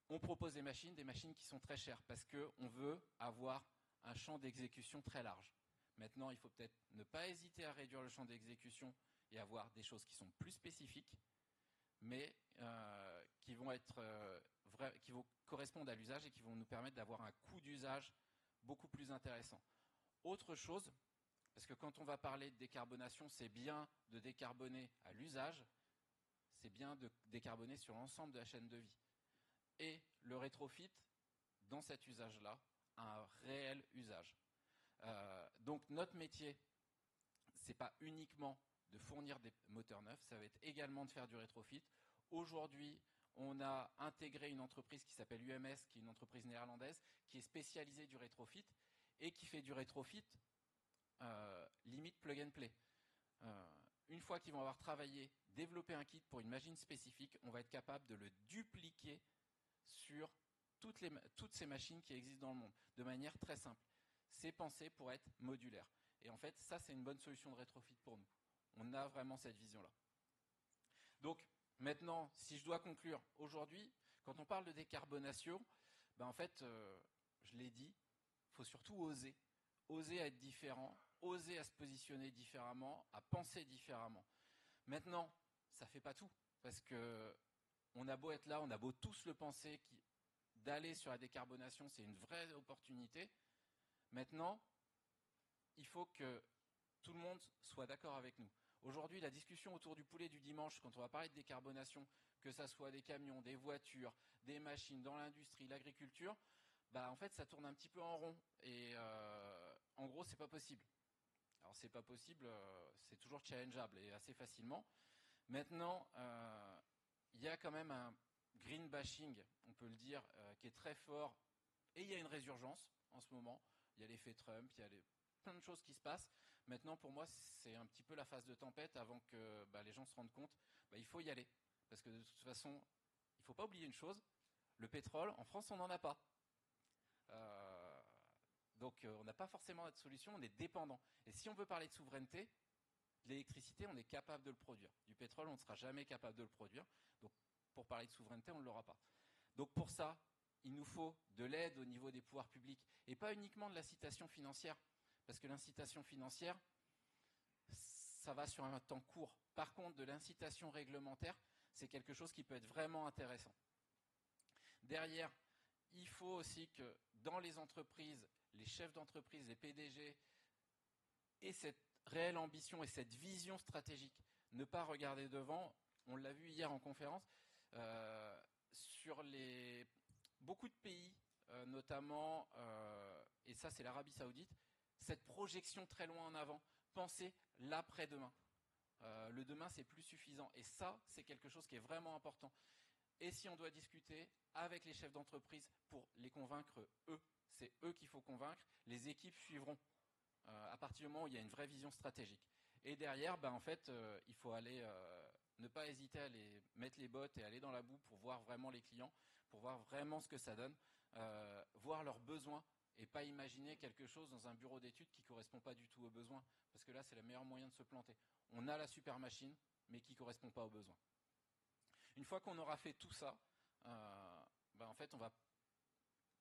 on propose des machines qui sont très chères parce qu'on veut avoir un champ d'exécution très large. Maintenant, il faut peut-être ne pas hésiter à réduire le champ d'exécution et avoir des choses qui sont plus spécifiques, mais qui vont correspondre à l'usage et qui vont nous permettre d'avoir un coût d'usage beaucoup plus intéressant. Autre chose, parce que quand on va parler de décarbonation, c'est bien de décarboner à l'usage, c'est bien de décarboner sur l'ensemble de la chaîne de vie. Et le rétrofit, dans cet usage-là, a un réel usage. Donc notre métier, c'est pas uniquement de fournir des moteurs neufs, ça va être également de faire du rétrofit. Aujourd'hui, on a intégré une entreprise qui s'appelle UMS, qui est une entreprise néerlandaise, qui est spécialisée du rétrofit et qui fait du rétrofit limite plug and play. Une fois qu'ils vont avoir travaillé, développé un kit pour une machine spécifique, on va être capable de le dupliquer sur toutes ces machines qui existent dans le monde, de manière très simple. C'est pensé pour être modulaire. Et en fait, ça, c'est une bonne solution de rétrofit pour nous. On a vraiment cette vision-là. Donc, maintenant, si je dois conclure, aujourd'hui, quand on parle de décarbonation, ben en fait, je l'ai dit, il faut surtout oser. Oser à être différent, oser à se positionner différemment, à penser différemment. Maintenant, ça ne fait pas tout, parce que on a beau être là, on a beau tous le penser, d'aller sur la décarbonation, c'est une vraie opportunité. Maintenant, il faut que tout le monde soit d'accord avec nous. Aujourd'hui, la discussion autour du poulet du dimanche, quand on va parler de décarbonation, que ça soit des camions, des voitures, des machines, dans l'industrie, l'agriculture, bah en fait, ça tourne un petit peu en rond. Et en gros, c'est pas possible. Alors, c'est pas possible, c'est toujours challengeable et assez facilement. Maintenant, il y a quand même un green bashing, on peut le dire, qui est très fort. Et il y a une résurgence en ce moment. Il y a l'effet Trump, il y a plein de choses qui se passent. Maintenant, pour moi, c'est un petit peu la phase de tempête avant que les gens se rendent compte. Il faut y aller. Parce que de toute façon, il ne faut pas oublier une chose. Le pétrole, en France, on n'en a pas. Donc, on n'a pas forcément de solution. On est dépendant. Et si on veut parler de souveraineté, l'électricité, on est capable de le produire. Du pétrole, on ne sera jamais capable de le produire. Donc, pour parler de souveraineté, on ne l'aura pas. Donc, pour ça, il nous faut de l'aide au niveau des pouvoirs publics et pas uniquement de l'incitation financière. Parce que l'incitation financière, ça va sur un temps court. Par contre, de l'incitation réglementaire, c'est quelque chose qui peut être vraiment intéressant. Derrière, il faut aussi que dans les entreprises, les chefs d'entreprise, les PDG, aient cette réelle ambition et cette vision stratégique. Ne pas regarder devant. On l'a vu hier en conférence. Sur beaucoup de pays, notamment, et ça c'est l'Arabie Saoudite, cette projection très loin en avant, penser l'après-demain. Le demain, c'est plus suffisant. Et ça, c'est quelque chose qui est vraiment important. Et si on doit discuter avec les chefs d'entreprise pour les convaincre, c'est eux qu'il faut convaincre, les équipes suivront à partir du moment où il y a une vraie vision stratégique. Et derrière, en fait, il faut aller, ne pas hésiter à aller mettre les bottes et aller dans la boue pour voir vraiment les clients, pour voir vraiment ce que ça donne, voir leurs besoins et pas imaginer quelque chose dans un bureau d'études qui ne correspond pas du tout aux besoins. Parce que là, c'est le meilleur moyen de se planter. On a la super machine, mais qui ne correspond pas aux besoins. Une fois qu'on aura fait tout ça, en fait, on va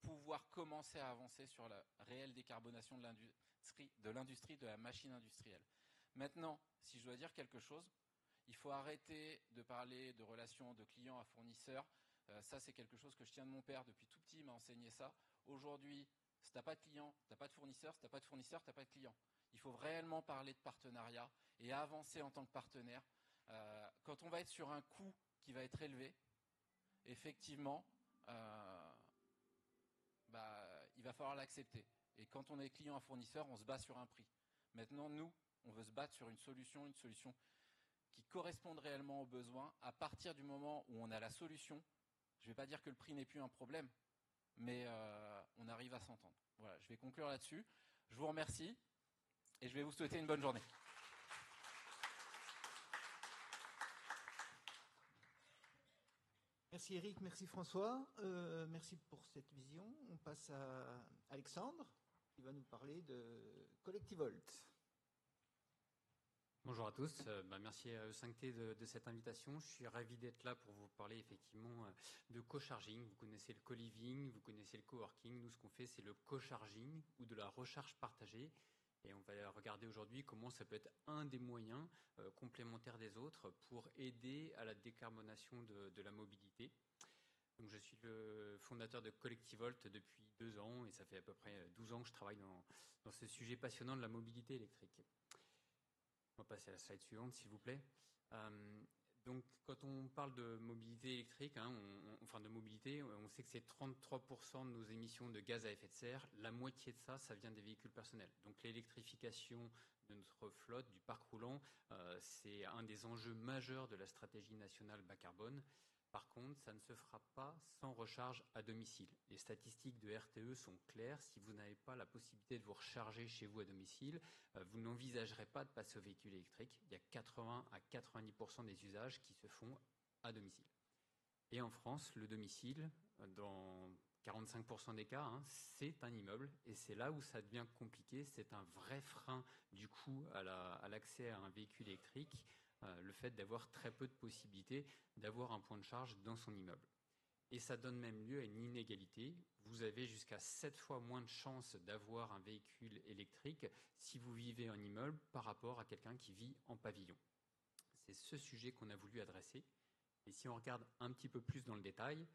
pouvoir commencer à avancer sur la réelle décarbonation de l'industrie, de la machine industrielle. Maintenant, si je dois dire quelque chose, il faut arrêter de parler de relations de client à fournisseur. Ça, c'est quelque chose que je tiens de mon père depuis tout petit, il m'a enseigné ça. Aujourd'hui, si tu n'as pas de client, tu n'as pas de fournisseur. Si tu n'as pas de fournisseur, tu n'as pas de client. Il faut réellement parler de partenariat et avancer en tant que partenaire. Quand on va être sur un coût qui va être élevé, effectivement, il va falloir l'accepter. Et quand on est client à fournisseur, on se bat sur un prix. Maintenant, nous, on veut se battre sur une solution qui corresponde réellement aux besoins. À partir du moment où on a la solution, je ne vais pas dire que le prix n'est plus un problème, mais on arrive à s'entendre. Voilà, je vais conclure là-dessus. Je vous remercie et je vais vous souhaiter une bonne journée. Merci Eric, merci François, merci pour cette vision. On passe à Alexandre. qui va nous parler de Collectivolt. Bonjour à tous, merci à E5T de cette invitation. Je suis ravi d'être là pour vous parler effectivement de co-charging. Vous connaissez le co-living, vous connaissez le coworking. Nous, ce qu'on fait, c'est le co-charging ou de la recharge partagée. Et on va regarder aujourd'hui comment ça peut être un des moyens complémentaires des autres pour aider à la décarbonation de la mobilité. Donc, je suis le fondateur de Collectivolt depuis 2 ans et ça fait à peu près 12 ans que je travaille dans ce sujet passionnant de la mobilité électrique. On va passer à la slide suivante, s'il vous plaît. Donc, quand on parle de mobilité électrique, de mobilité, on sait que c'est 33% de nos émissions de gaz à effet de serre. La moitié de ça vient des véhicules personnels. Donc, l'électrification de notre flotte, du parc roulant, c'est un des enjeux majeurs de la stratégie nationale bas carbone. Par contre, ça ne se fera pas sans recharge à domicile. Les statistiques de RTE sont claires. Si vous n'avez pas la possibilité de vous recharger chez vous à domicile, vous n'envisagerez pas de passer au véhicule électrique. Il y a 80 à 90% des usages qui se font à domicile. Et en France, le domicile, dans 45% des cas, c'est un immeuble. Et c'est là où ça devient compliqué. C'est un vrai frein, du coup, à l'accès à un véhicule électrique. Le fait d'avoir très peu de possibilités d'avoir un point de charge dans son immeuble. Et ça donne même lieu à une inégalité. Vous avez jusqu'à 7 fois moins de chances d'avoir un véhicule électrique si vous vivez en immeuble par rapport à quelqu'un qui vit en pavillon. C'est ce sujet qu'on a voulu adresser. Et si on regarde un petit peu plus dans le détail,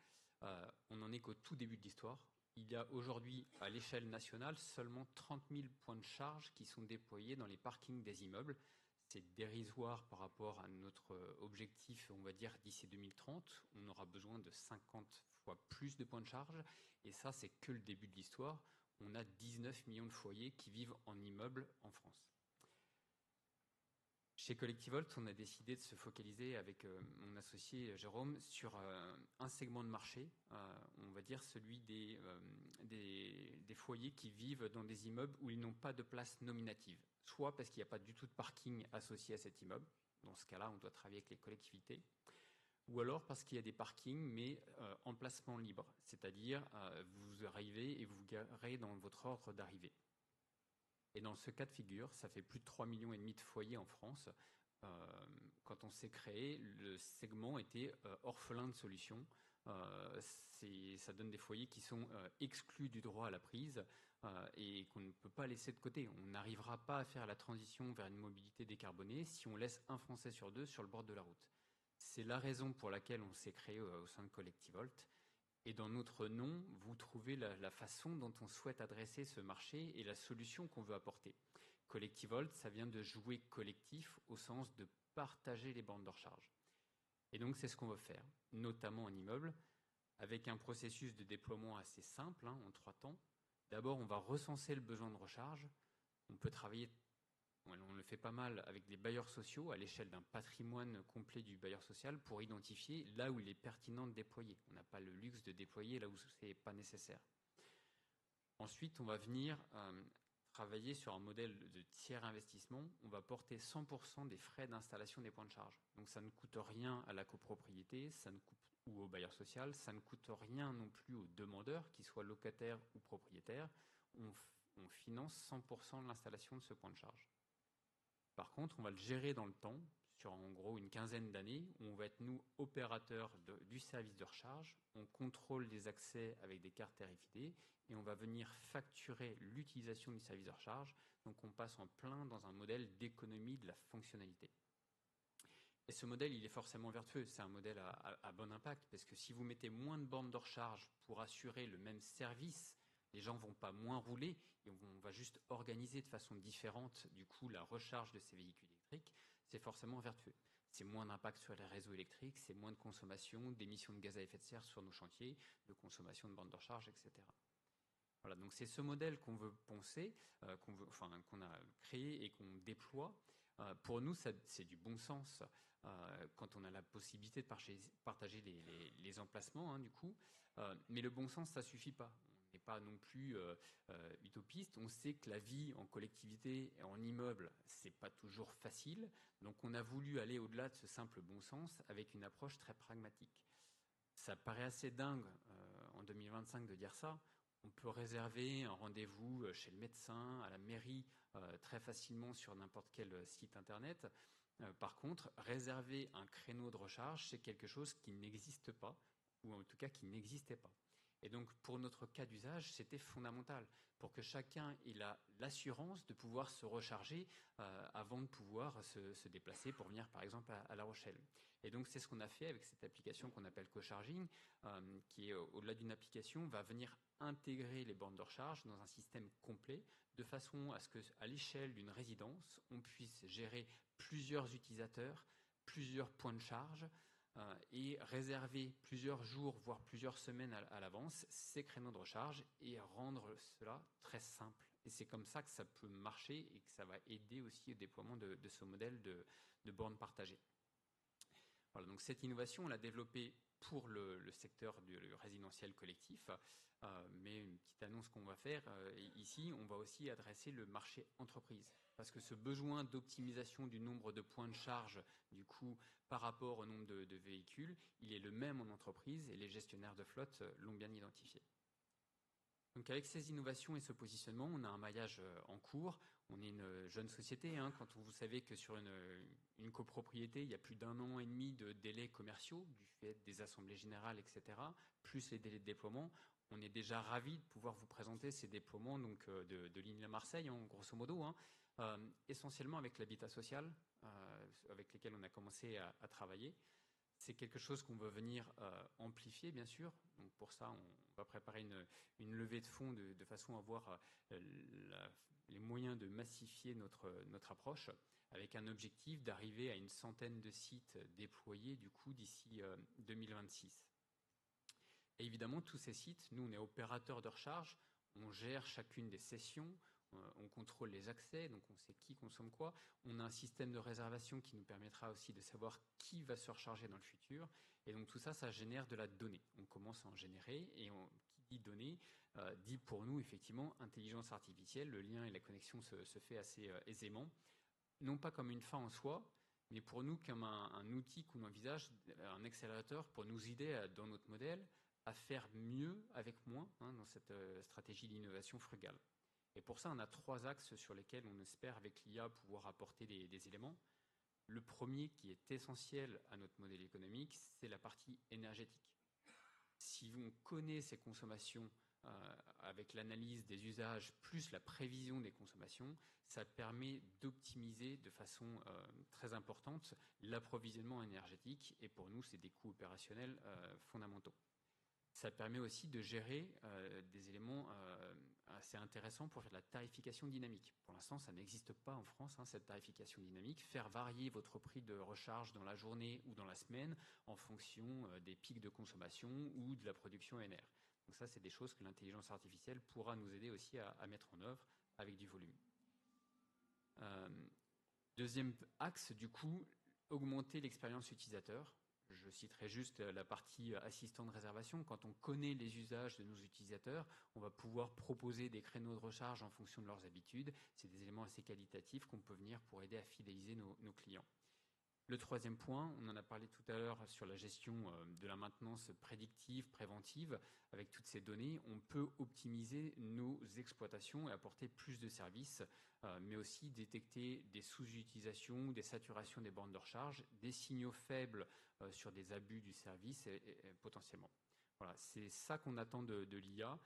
on n'en est qu'au tout début de l'histoire. Il y a aujourd'hui, à l'échelle nationale, seulement 30 000 points de charge qui sont déployés dans les parkings des immeubles. C'est dérisoire par rapport à notre objectif, on va dire, d'ici 2030. On aura besoin de 50 fois plus de points de charge. Et ça, c'est que le début de l'histoire. On a 19 millions de foyers qui vivent en immeuble en France. Chez Collectivolt, on a décidé de se focaliser avec mon associé Jérôme sur un segment de marché, on va dire celui des foyers qui vivent dans des immeubles où ils n'ont pas de place nominative. Soit parce qu'il n'y a pas du tout de parking associé à cet immeuble, dans ce cas-là, on doit travailler avec les collectivités, ou alors parce qu'il y a des parkings, mais emplacement libre, c'est-à-dire vous arrivez et vous garez dans votre ordre d'arrivée. Et dans ce cas de figure, ça fait plus de 3,5 millions de foyers en France. Quand on s'est créé, le segment était orphelin de solutions. Ça donne des foyers qui sont exclus du droit à la prise et qu'on ne peut pas laisser de côté. On n'arrivera pas à faire la transition vers une mobilité décarbonée si on laisse un Français sur 2 sur le bord de la route. C'est la raison pour laquelle on s'est créé au sein de Collectivolt. Et dans notre nom, vous trouvez la façon dont on souhaite adresser ce marché et la solution qu'on veut apporter. Collectivolt, ça vient de jouer collectif au sens de partager les bornes de recharge. Et donc, c'est ce qu'on veut faire, notamment en immeuble, avec un processus de déploiement assez simple, en 3 temps. D'abord, on va recenser le besoin de recharge. On peut travailler, on le fait pas mal avec des bailleurs sociaux à l'échelle d'un patrimoine complet du bailleur social pour identifier là où il est pertinent de déployer. On n'a pas le luxe de déployer là où ce n'est pas nécessaire. Ensuite, on va venir travailler sur un modèle de tiers investissement. On va porter 100% des frais d'installation des points de charge. Donc ça ne coûte rien à la copropriété, ou au bailleur social, ça ne coûte rien non plus aux demandeurs, qu'ils soient locataires ou propriétaires. On finance 100% de l'installation de ce point de charge. Par contre, on va le gérer dans le temps, sur en gros une quinzaine d'années, où on va être, nous, opérateurs du service de recharge, on contrôle les accès avec des cartes RFID, et on va venir facturer l'utilisation du service de recharge, donc on passe en plein dans un modèle d'économie de la fonctionnalité. Et ce modèle, il est forcément vertueux, c'est un modèle à bon impact, parce que si vous mettez moins de bornes de recharge pour assurer le même service, les gens ne vont pas moins rouler, et on va juste organiser de façon différente, du coup, la recharge de ces véhicules électriques, c'est forcément vertueux. C'est moins d'impact sur les réseaux électriques, c'est moins de consommation, d'émissions de gaz à effet de serre sur nos chantiers, de consommation de bornes de recharge, etc. Voilà, donc c'est ce modèle qu'on veut poncer, qu'on a créé et qu'on déploie. Pour nous, c'est du bon sens quand on a la possibilité de partager les emplacements, du coup. Mais le bon sens, ça ne suffit pas. On n'est pas non plus utopiste. On sait que la vie en collectivité et en immeuble, c'est pas toujours facile. Donc on a voulu aller au-delà de ce simple bon sens avec une approche très pragmatique. Ça paraît assez dingue en 2025 de dire ça. On peut réserver un rendez-vous chez le médecin, à la mairie, très facilement sur n'importe quel site internet. Par contre, réserver un créneau de recharge, c'est quelque chose qui n'existe pas, ou en tout cas qui n'existait pas. Et donc, pour notre cas d'usage, c'était fondamental pour que chacun ait l'assurance de pouvoir se recharger avant de pouvoir se déplacer pour venir, par exemple, à La Rochelle. Et donc, c'est ce qu'on a fait avec cette application qu'on appelle CoCharging, qui, au-delà d'une application, va venir intégrer les bornes de recharge dans un système complet, de façon à ce qu'à l'échelle d'une résidence, on puisse gérer plusieurs utilisateurs, plusieurs points de charge, et réserver plusieurs jours, voire plusieurs semaines à l'avance, ces créneaux de recharge et rendre cela très simple. Et c'est comme ça que ça peut marcher et que ça va aider aussi au déploiement de ce modèle de bornes partagées. Voilà, donc cette innovation, on l'a développée pour le secteur du résidentiel collectif, mais une petite annonce qu'on va faire ici, on va aussi adresser le marché entreprise. Parce que ce besoin d'optimisation du nombre de points de charge, du coup, par rapport au nombre de véhicules, il est le même en entreprise et les gestionnaires de flotte l'ont bien identifié. Donc avec ces innovations et ce positionnement, on a un maillage en cours. On est une jeune société. Quand vous savez que sur une copropriété, il y a plus d'1 an et demi de délais commerciaux du fait des assemblées générales, etc., plus les délais de déploiement, on est déjà ravis de pouvoir vous présenter ces déploiements donc, de Lignes à Marseille, grosso modo, essentiellement avec l'habitat social, avec lesquels on a commencé à travailler. C'est quelque chose qu'on veut venir amplifier, bien sûr. Donc pour ça, on va préparer une levée de fonds de façon à avoir les moyens de massifier notre approche, avec un objectif d'arriver à une centaine de sites déployés du coup d'ici 2026. Et évidemment, tous ces sites, nous, on est opérateur de recharge, on gère chacune des sessions, on contrôle les accès, donc on sait qui consomme quoi. On a un système de réservation qui nous permettra aussi de savoir qui va se recharger dans le futur. Et donc tout ça, ça génère de la donnée. On commence à en générer et qui dit données dit pour nous effectivement intelligence artificielle. Le lien et la connexion se fait assez aisément. Non pas comme une fin en soi, mais pour nous comme un outil qu'on envisage, un accélérateur pour nous aider dans notre modèle à faire mieux avec moins dans cette stratégie d'innovation frugale. Et pour ça, on a 3 axes sur lesquels on espère, avec l'IA, pouvoir apporter des éléments. Le premier, qui est essentiel à notre modèle économique, c'est la partie énergétique. Si on connaît ces consommations avec l'analyse des usages plus la prévision des consommations, ça permet d'optimiser de façon très importante l'approvisionnement énergétique. Et pour nous, c'est des coûts opérationnels fondamentaux. Ça permet aussi de gérer des éléments assez intéressants pour faire de la tarification dynamique. Pour l'instant, ça n'existe pas en France, cette tarification dynamique. Faire varier votre prix de recharge dans la journée ou dans la semaine en fonction des pics de consommation ou de la production NR. Donc ça, c'est des choses que l'intelligence artificielle pourra nous aider aussi à mettre en œuvre avec du volume. Deuxième axe, du coup, augmenter l'expérience utilisateur. Je citerai juste la partie assistant de réservation. Quand on connaît les usages de nos utilisateurs, on va pouvoir proposer des créneaux de recharge en fonction de leurs habitudes. C'est des éléments assez qualitatifs qu'on peut venir pour aider à fidéliser nos clients. Le troisième point, on en a parlé tout à l'heure sur la gestion de la maintenance prédictive, préventive. Avec toutes ces données, on peut optimiser nos exploitations et apporter plus de services, mais aussi détecter des sous-utilisations, des saturations des bornes de recharge, des signaux faibles sur des abus du service et potentiellement. Voilà, c'est ça qu'on attend de l'IA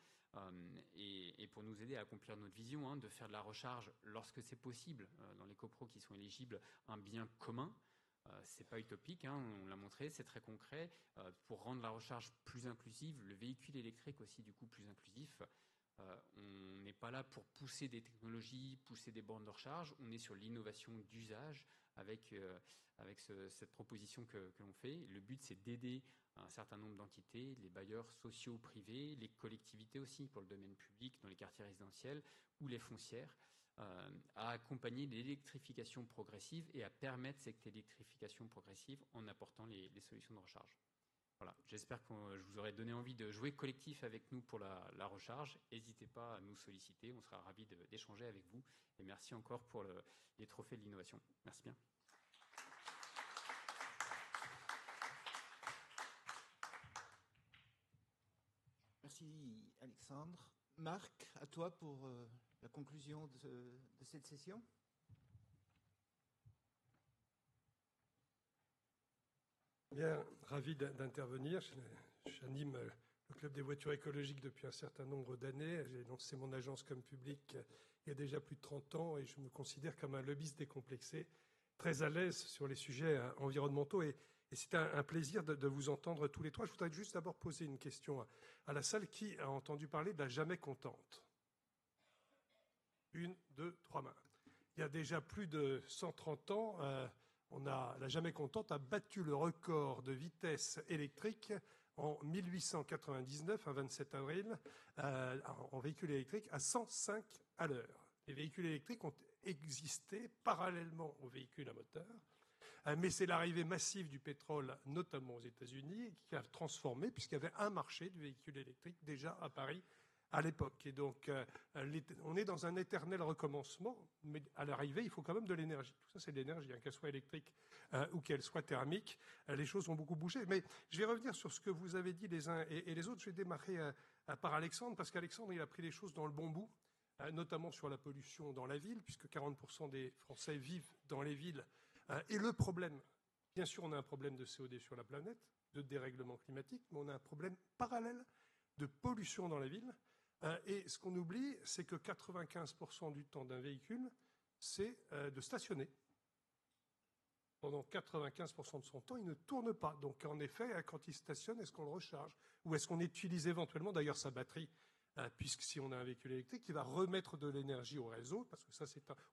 et pour nous aider à accomplir notre vision, de faire de la recharge lorsque c'est possible, dans les copros qui sont éligibles, un bien commun. C'est pas utopique, on l'a montré, c'est très concret. Pour rendre la recharge plus inclusive, le véhicule électrique aussi du coup plus inclusif, on n'est pas là pour pousser des technologies, pousser des bornes de recharge, on est sur l'innovation d'usage avec cette proposition que l'on fait. Le but, c'est d'aider un certain nombre d'entités, les bailleurs sociaux privés, les collectivités aussi pour le domaine public dans les quartiers résidentiels ou les foncières, à accompagner l'électrification progressive et à permettre cette électrification progressive en apportant les solutions de recharge. Voilà, j'espère que je vous aurai donné envie de jouer collectif avec nous pour la recharge. N'hésitez pas à nous solliciter, on sera ravis d'échanger avec vous. Et merci encore pour les trophées de l'innovation. Merci bien. Merci Alexandre. Marc, à toi pour la conclusion de cette session. Bien, ravi d'intervenir. J'anime le Club des voitures écologiques depuis un certain nombre d'années. J'ai lancé mon agence comme public il y a déjà plus de 30 ans et je me considère comme un lobbyiste décomplexé, très à l'aise sur les sujets environnementaux. Et c'est un plaisir de vous entendre tous les trois. Je voudrais juste d'abord poser une question à la salle. Qui a entendu parler de la jamais contente? 1, 2, 3 mains. Il y a déjà plus de 130 ans, la jamais contente a battu le record de vitesse électrique en 1899, un 27 avril, en véhicule électrique à 105 à l'heure. Les véhicules électriques ont existé parallèlement aux véhicules à moteur, mais c'est l'arrivée massive du pétrole, notamment aux États-Unis, qui a transformé, puisqu'il y avait un marché du véhicule électrique déjà à Paris à l'époque. Et donc, on est dans un éternel recommencement, mais à l'arrivée, il faut quand même de l'énergie. Tout ça, c'est de l'énergie, qu'elle soit électrique ou qu'elle soit thermique. Les choses ont beaucoup bougé. Mais je vais revenir sur ce que vous avez dit les uns et les autres. Je vais démarrer par Alexandre, parce qu'Alexandre, il a pris les choses dans le bon bout, notamment sur la pollution dans la ville, puisque 40% des Français vivent dans les villes. Et le problème, bien sûr, on a un problème de CO2 sur la planète, de dérèglement climatique, mais on a un problème parallèle de pollution dans la ville. Et ce qu'on oublie, c'est que 95% du temps d'un véhicule, c'est de stationner. Pendant 95% de son temps, il ne tourne pas. Donc, en effet, quand il stationne, est-ce qu'on le recharge? Ou est-ce qu'on utilise éventuellement, d'ailleurs, sa batterie, puisque si on a un véhicule électrique, il va remettre de l'énergie au réseau, parce que ça,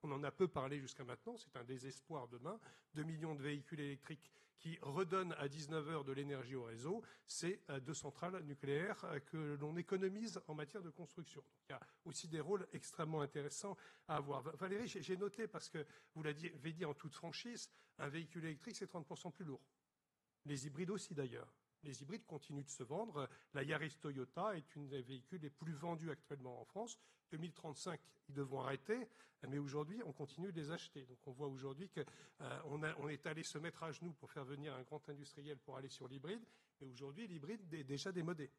on en a peu parlé jusqu'à maintenant, c'est un désespoir demain. 2 millions de véhicules électriques qui redonnent à 19h de l'énergie au réseau, c'est 2 centrales nucléaires que l'on économise en matière de construction. Donc, il y a aussi des rôles extrêmement intéressants à avoir. Valérie, j'ai noté, parce que vous l'avez dit en toute franchise, un véhicule électrique, c'est 30% plus lourd. Les hybrides aussi, d'ailleurs. Les hybrides continuent de se vendre. La Yaris Toyota est une des véhicules les plus vendus actuellement en France. 2035, ils devront arrêter, mais aujourd'hui, on continue de les acheter. Donc, on voit aujourd'hui qu'on est allé se mettre à genoux pour faire venir un grand industriel pour aller sur l'hybride. Mais aujourd'hui, l'hybride est déjà démodé.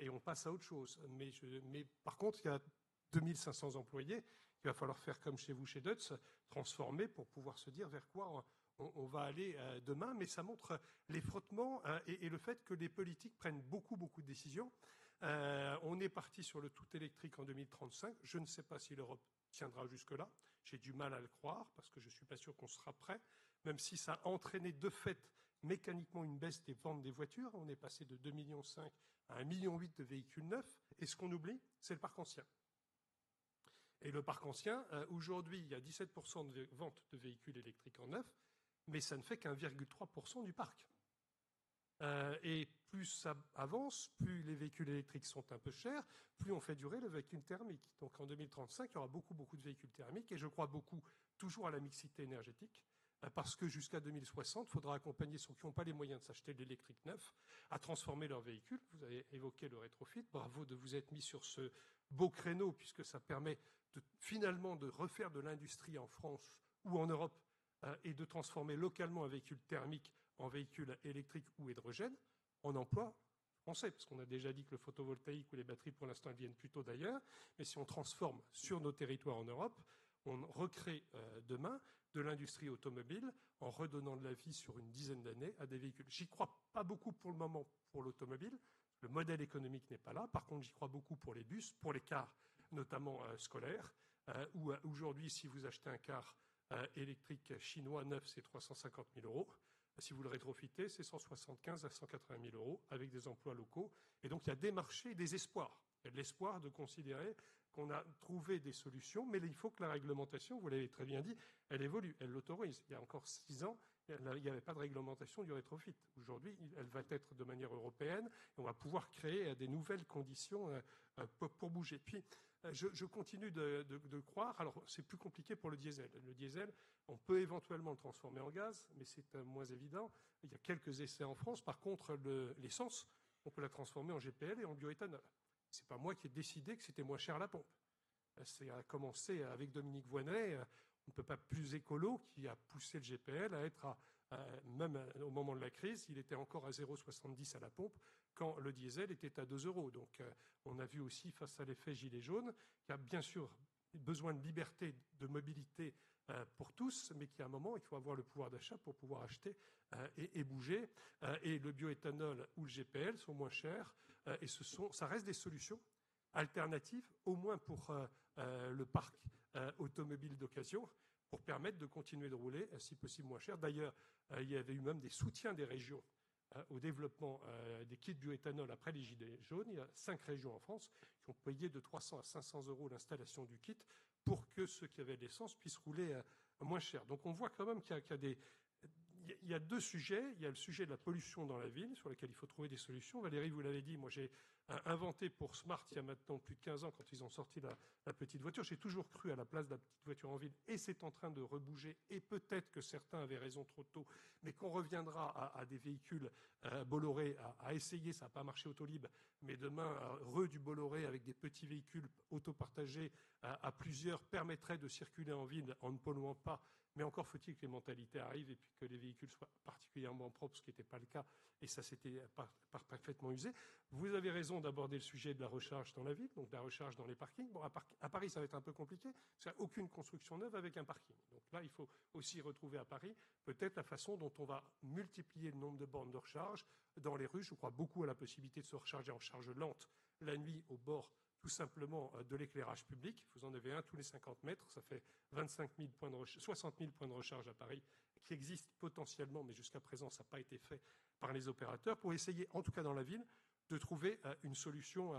Et on passe à autre chose. Mais par contre, il y a 2500 employés. Il va falloir faire comme chez vous, chez Deutz, transformer pour pouvoir se dire vers quoi on va aller demain, mais ça montre les frottements et le fait que les politiques prennent beaucoup de décisions. On est parti sur le tout électrique en 2035. Je ne sais pas si l'Europe tiendra jusque-là. J'ai du mal à le croire parce que je ne suis pas sûr qu'on sera prêt, même si ça a entraîné de fait mécaniquement une baisse des ventes des voitures. On est passé de 2,5 millions à 1,8 million de véhicules neufs. Et ce qu'on oublie, c'est le parc ancien. Et le parc ancien, aujourd'hui, il y a 17% de ventes de véhicules électriques en neuf, mais ça ne fait qu'1,3% du parc. Et plus ça avance, plus les véhicules électriques sont un peu chers, plus on fait durer le véhicule thermique. Donc en 2035, il y aura beaucoup de véhicules thermiques, et je crois beaucoup toujours à la mixité énergétique, parce que jusqu'à 2060, il faudra accompagner ceux qui n'ont pas les moyens de s'acheter de l'électrique neuf à transformer leur véhicule. Vous avez évoqué le rétrofit, bravo de vous être mis sur ce beau créneau, puisque ça permet finalement de refaire de l'industrie en France ou en Europe, et de transformer localement un véhicule thermique en véhicule électrique ou hydrogène en emploi français, parce qu'on a déjà dit que le photovoltaïque ou les batteries, pour l'instant, elles viennent plutôt d'ailleurs, mais si on transforme sur nos territoires en Europe, on recrée demain de l'industrie automobile en redonnant de la vie sur une dizaine d'années à des véhicules. J'y crois pas beaucoup pour le moment pour l'automobile, le modèle économique n'est pas là, par contre j'y crois beaucoup pour les bus, pour les cars, notamment scolaires, où aujourd'hui, si vous achetez un car électrique chinois neuf, c'est 350 000 €. Si vous le rétrofitez, c'est 175 à 180 000 € avec des emplois locaux. Et donc, il y a des marchés, des espoirs. Il y a de l'espoir de considérer qu'on a trouvé des solutions, mais il faut que la réglementation, vous l'avez très bien dit, elle évolue, elle l'autorise. Il y a encore 6 ans, il n'y avait pas de réglementation du rétrofit. Aujourd'hui, elle va être de manière européenne et on va pouvoir créer des nouvelles conditions pour bouger. Puis, je continue de croire, alors c'est plus compliqué pour le diesel. Le diesel, on peut éventuellement le transformer en gaz, mais c'est moins évident. Il y a quelques essais en France. Par contre, l'essence, on peut la transformer en GPL et en bioéthanol. C'est pas moi qui ai décidé que c'était moins cher à la pompe. C'est à commencer avec Dominique Voynet, on ne peut pas plus écolo, qui a poussé le GPL à être Même au moment de la crise, il était encore à 0,70 à la pompe quand le diesel était à 2 euros. Donc on a vu aussi, face à l'effet gilet jaune, qu'il y a bien sûr besoin de liberté, de mobilité pour tous, mais qu'à un moment, il faut avoir le pouvoir d'achat pour pouvoir acheter et bouger. Et le bioéthanol ou le GPL sont moins chers, et ça reste des solutions alternatives, au moins pour le parc automobile d'occasion, pour permettre de continuer de rouler, si possible moins cher. D'ailleurs, il y avait eu même des soutiens des régions au développement des kits bioéthanol après les gilets jaunes. Il y a 5 régions en France qui ont payé de 300 à 500 euros l'installation du kit pour que ceux qui avaient de l'essence puissent rouler moins cher. Donc on voit quand même qu'il y a deux sujets. Il y a le sujet de la pollution dans la ville, sur lequel il faut trouver des solutions. Valérie, vous l'avez dit, moi j'ai inventé pour Smart, il y a maintenant plus de 15 ans, quand ils ont sorti la petite voiture. J'ai toujours cru à la place de la petite voiture en ville, et c'est en train de rebouger, et peut-être que certains avaient raison trop tôt, mais qu'on reviendra à des véhicules Bolloré, à essayer, ça n'a pas marché Autolib, mais demain, du Bolloré avec des petits véhicules autopartagés à plusieurs permettrait de circuler en ville en ne polluant pas. Mais encore faut-il que les mentalités arrivent et puis que les véhicules soient particulièrement propres, ce qui n'était pas le cas, et ça s'était parfaitement usé. Vous avez raison d'aborder le sujet de la recharge dans la ville, donc de la recharge dans les parkings. Bon, à Paris, ça va être un peu compliqué, parce qu'il n'y a aucune construction neuve avec un parking. Donc là, il faut aussi retrouver à Paris peut-être la façon dont on va multiplier le nombre de bornes de recharge dans les rues. Je crois beaucoup à la possibilité de se recharger en charge lente la nuit au bord tout simplement de l'éclairage public. Vous en avez un tous les 50 mètres, ça fait 60 000 points de recharge à Paris qui existent potentiellement, mais jusqu'à présent, ça n'a pas été fait par les opérateurs, pour essayer, en tout cas dans la ville, de trouver une solution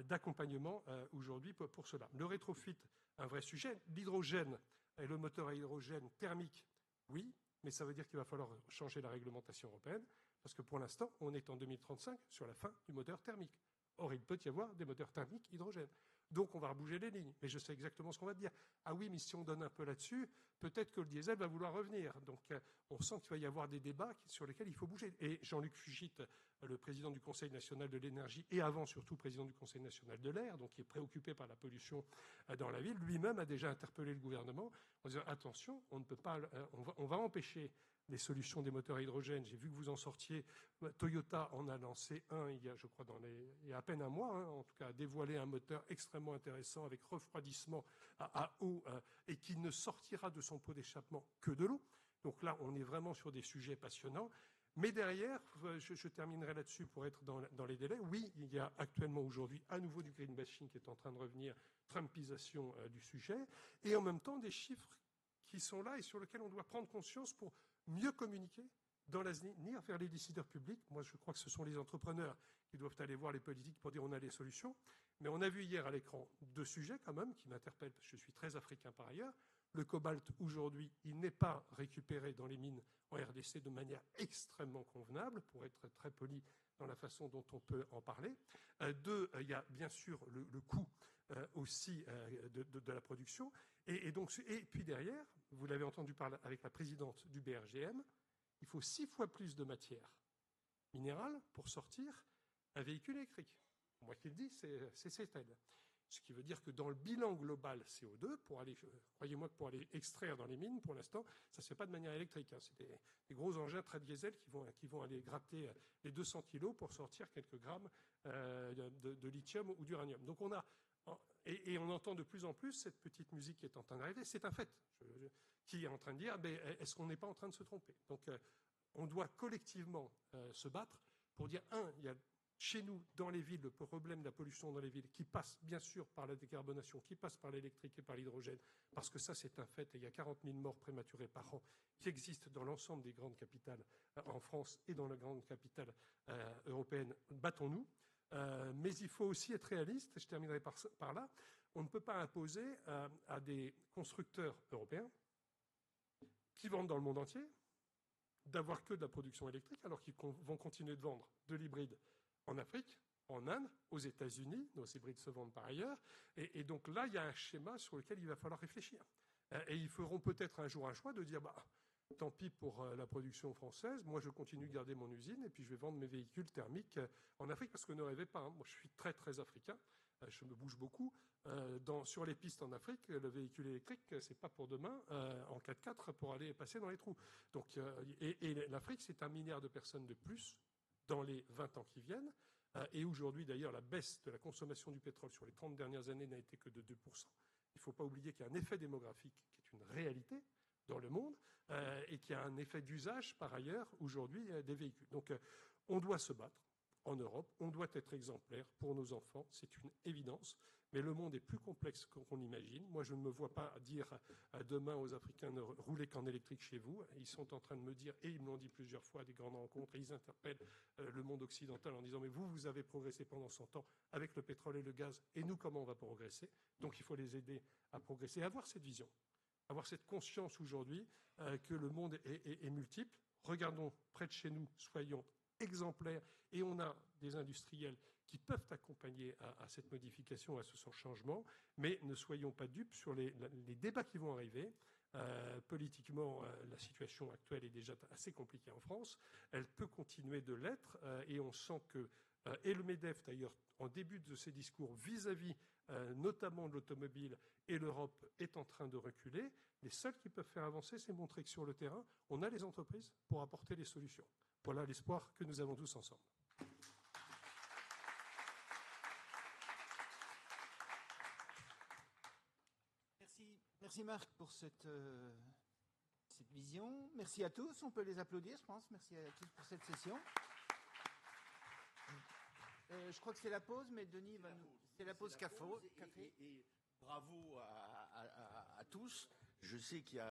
d'accompagnement aujourd'hui pour cela. Le rétrofit, un vrai sujet. L'hydrogène et le moteur à hydrogène thermique, oui, mais ça veut dire qu'il va falloir changer la réglementation européenne, parce que pour l'instant, on est en 2035 sur la fin du moteur thermique. Or, il peut y avoir des moteurs thermiques hydrogène. Donc, on va rebouger les lignes. Mais je sais exactement ce qu'on va te dire. Ah oui, mais si on donne un peu là-dessus, peut-être que le diesel va vouloir revenir. Donc, on sent qu'il va y avoir des débats sur lesquels il faut bouger. Et Jean-Luc Fugit, le président du Conseil national de l'énergie, et avant surtout président du Conseil national de l'air, donc qui est préoccupé par la pollution dans la ville, lui-même a déjà interpellé le gouvernement en disant attention, on ne peut pas, on va empêcher les solutions des moteurs à hydrogène. J'ai vu que vous en sortiez. Toyota en a lancé un il y a, je crois, il y a à peine un mois, en tout cas, a dévoilé un moteur extrêmement intéressant avec refroidissement à eau et qui ne sortira de son pot d'échappement que de l'eau. Donc là, on est vraiment sur des sujets passionnants. Mais derrière, je terminerai là-dessus pour être dans les délais. Oui, il y a actuellement aujourd'hui à nouveau du greenbashing qui est en train de revenir, Trumpisation du sujet, et en même temps des chiffres qui sont là et sur lesquels on doit prendre conscience pour mieux communiquer dans l'avenir vers les décideurs publics. Moi, je crois que ce sont les entrepreneurs qui doivent aller voir les politiques pour dire on a les solutions. Mais on a vu hier à l'écran 2 sujets quand même qui m'interpellent, parce que je suis très africain par ailleurs. Le cobalt, aujourd'hui, il n'est pas récupéré dans les mines en RDC de manière extrêmement convenable, pour être très poli dans la façon dont on peut en parler. 2, il y a bien sûr le coût aussi de la production. Et puis derrière, vous l'avez entendu parler avec la présidente du BRGM, il faut 6 fois plus de matière minérale pour sortir un véhicule électrique. Moi qui le dis, c'est elle. Ce qui veut dire que dans le bilan global CO2, croyez-moi que pour aller extraire dans les mines, pour l'instant, ça ne se fait pas de manière électrique. C'est des gros engins très diesel qui vont aller gratter les 200 kilos pour sortir quelques grammes de lithium ou d'uranium. Donc on a... Et on entend de plus en plus cette petite musique qui est en train d'arriver. C'est un fait qui est en train de dire est-ce qu'on n'est pas en train de se tromper? Donc on doit collectivement se battre pour dire il y a chez nous, dans les villes, le problème de la pollution dans les villes, qui passe bien sûr par la décarbonation, qui passe par l'électrique et par l'hydrogène, parce que ça c'est un fait, et il y a 40 000 morts prématurées par an qui existent dans l'ensemble des grandes capitales en France et dans les grandes capitales européennes. Battons-nous. Mais il faut aussi être réaliste, et je terminerai par là. On ne peut pas imposer à des constructeurs européens qui vendent dans le monde entier d'avoir que de la production électrique, alors qu'ils vont continuer de vendre de l'hybride en Afrique, en Inde, aux États-Unis. Nos hybrides se vendent par ailleurs. Et donc là, il y a un schéma sur lequel il va falloir réfléchir. Et ils feront peut-être un jour un choix de dire tant pis pour la production française, moi je continue de garder mon usine et puis je vais vendre mes véhicules thermiques en Afrique, parce que ne rêvez pas, moi je suis très très africain. je me bouge beaucoup. Sur les pistes en Afrique, le véhicule électrique, c'est pas pour demain, en 4x4 pour aller passer dans les trous. Donc, et l'Afrique, c'est 1 milliard de personnes de plus dans les 20 ans qui viennent. Et aujourd'hui, d'ailleurs, la baisse de la consommation du pétrole sur les 30 dernières années n'a été que de 2%. Il ne faut pas oublier qu'il y a un effet démographique qui est une réalité dans le monde et qu'il y a un effet d'usage, par ailleurs, aujourd'hui, des véhicules. Donc, on doit se battre en Europe, on doit être exemplaire pour nos enfants, c'est une évidence, mais le monde est plus complexe qu'on imagine. Moi, je ne me vois pas dire demain aux Africains ne roulez qu'en électrique chez vous. Ils sont en train de me dire, et ils me l'ont dit plusieurs fois à des grandes rencontres, et ils interpellent le monde occidental en disant mais vous avez progressé pendant 100 ans avec le pétrole et le gaz, et nous, comment on va progresser? Donc il faut les aider à progresser, avoir cette vision, avoir cette conscience aujourd'hui que le monde est multiple. Regardons près de chez nous, soyons exemplaires, et on a des industriels qui peuvent accompagner à cette modification, à ce changement, mais ne soyons pas dupes sur les débats qui vont arriver. Politiquement, la situation actuelle est déjà assez compliquée en France. Elle peut continuer de l'être, et on sent que, et le MEDEF d'ailleurs, en début de ses discours vis-à-vis notamment de l'automobile, et l'Europe est en train de reculer. Les seuls qui peuvent faire avancer, c'est montrer que sur le terrain, on a les entreprises pour apporter les solutions. Voilà l'espoir que nous avons tous ensemble. Merci Marc pour cette vision. Merci à tous. On peut les applaudir, je pense. Merci à tous pour cette session. Je crois que c'est la pause, mais Denis va nous... C'est la pause café. Et bravo à tous. Je sais qu'il y a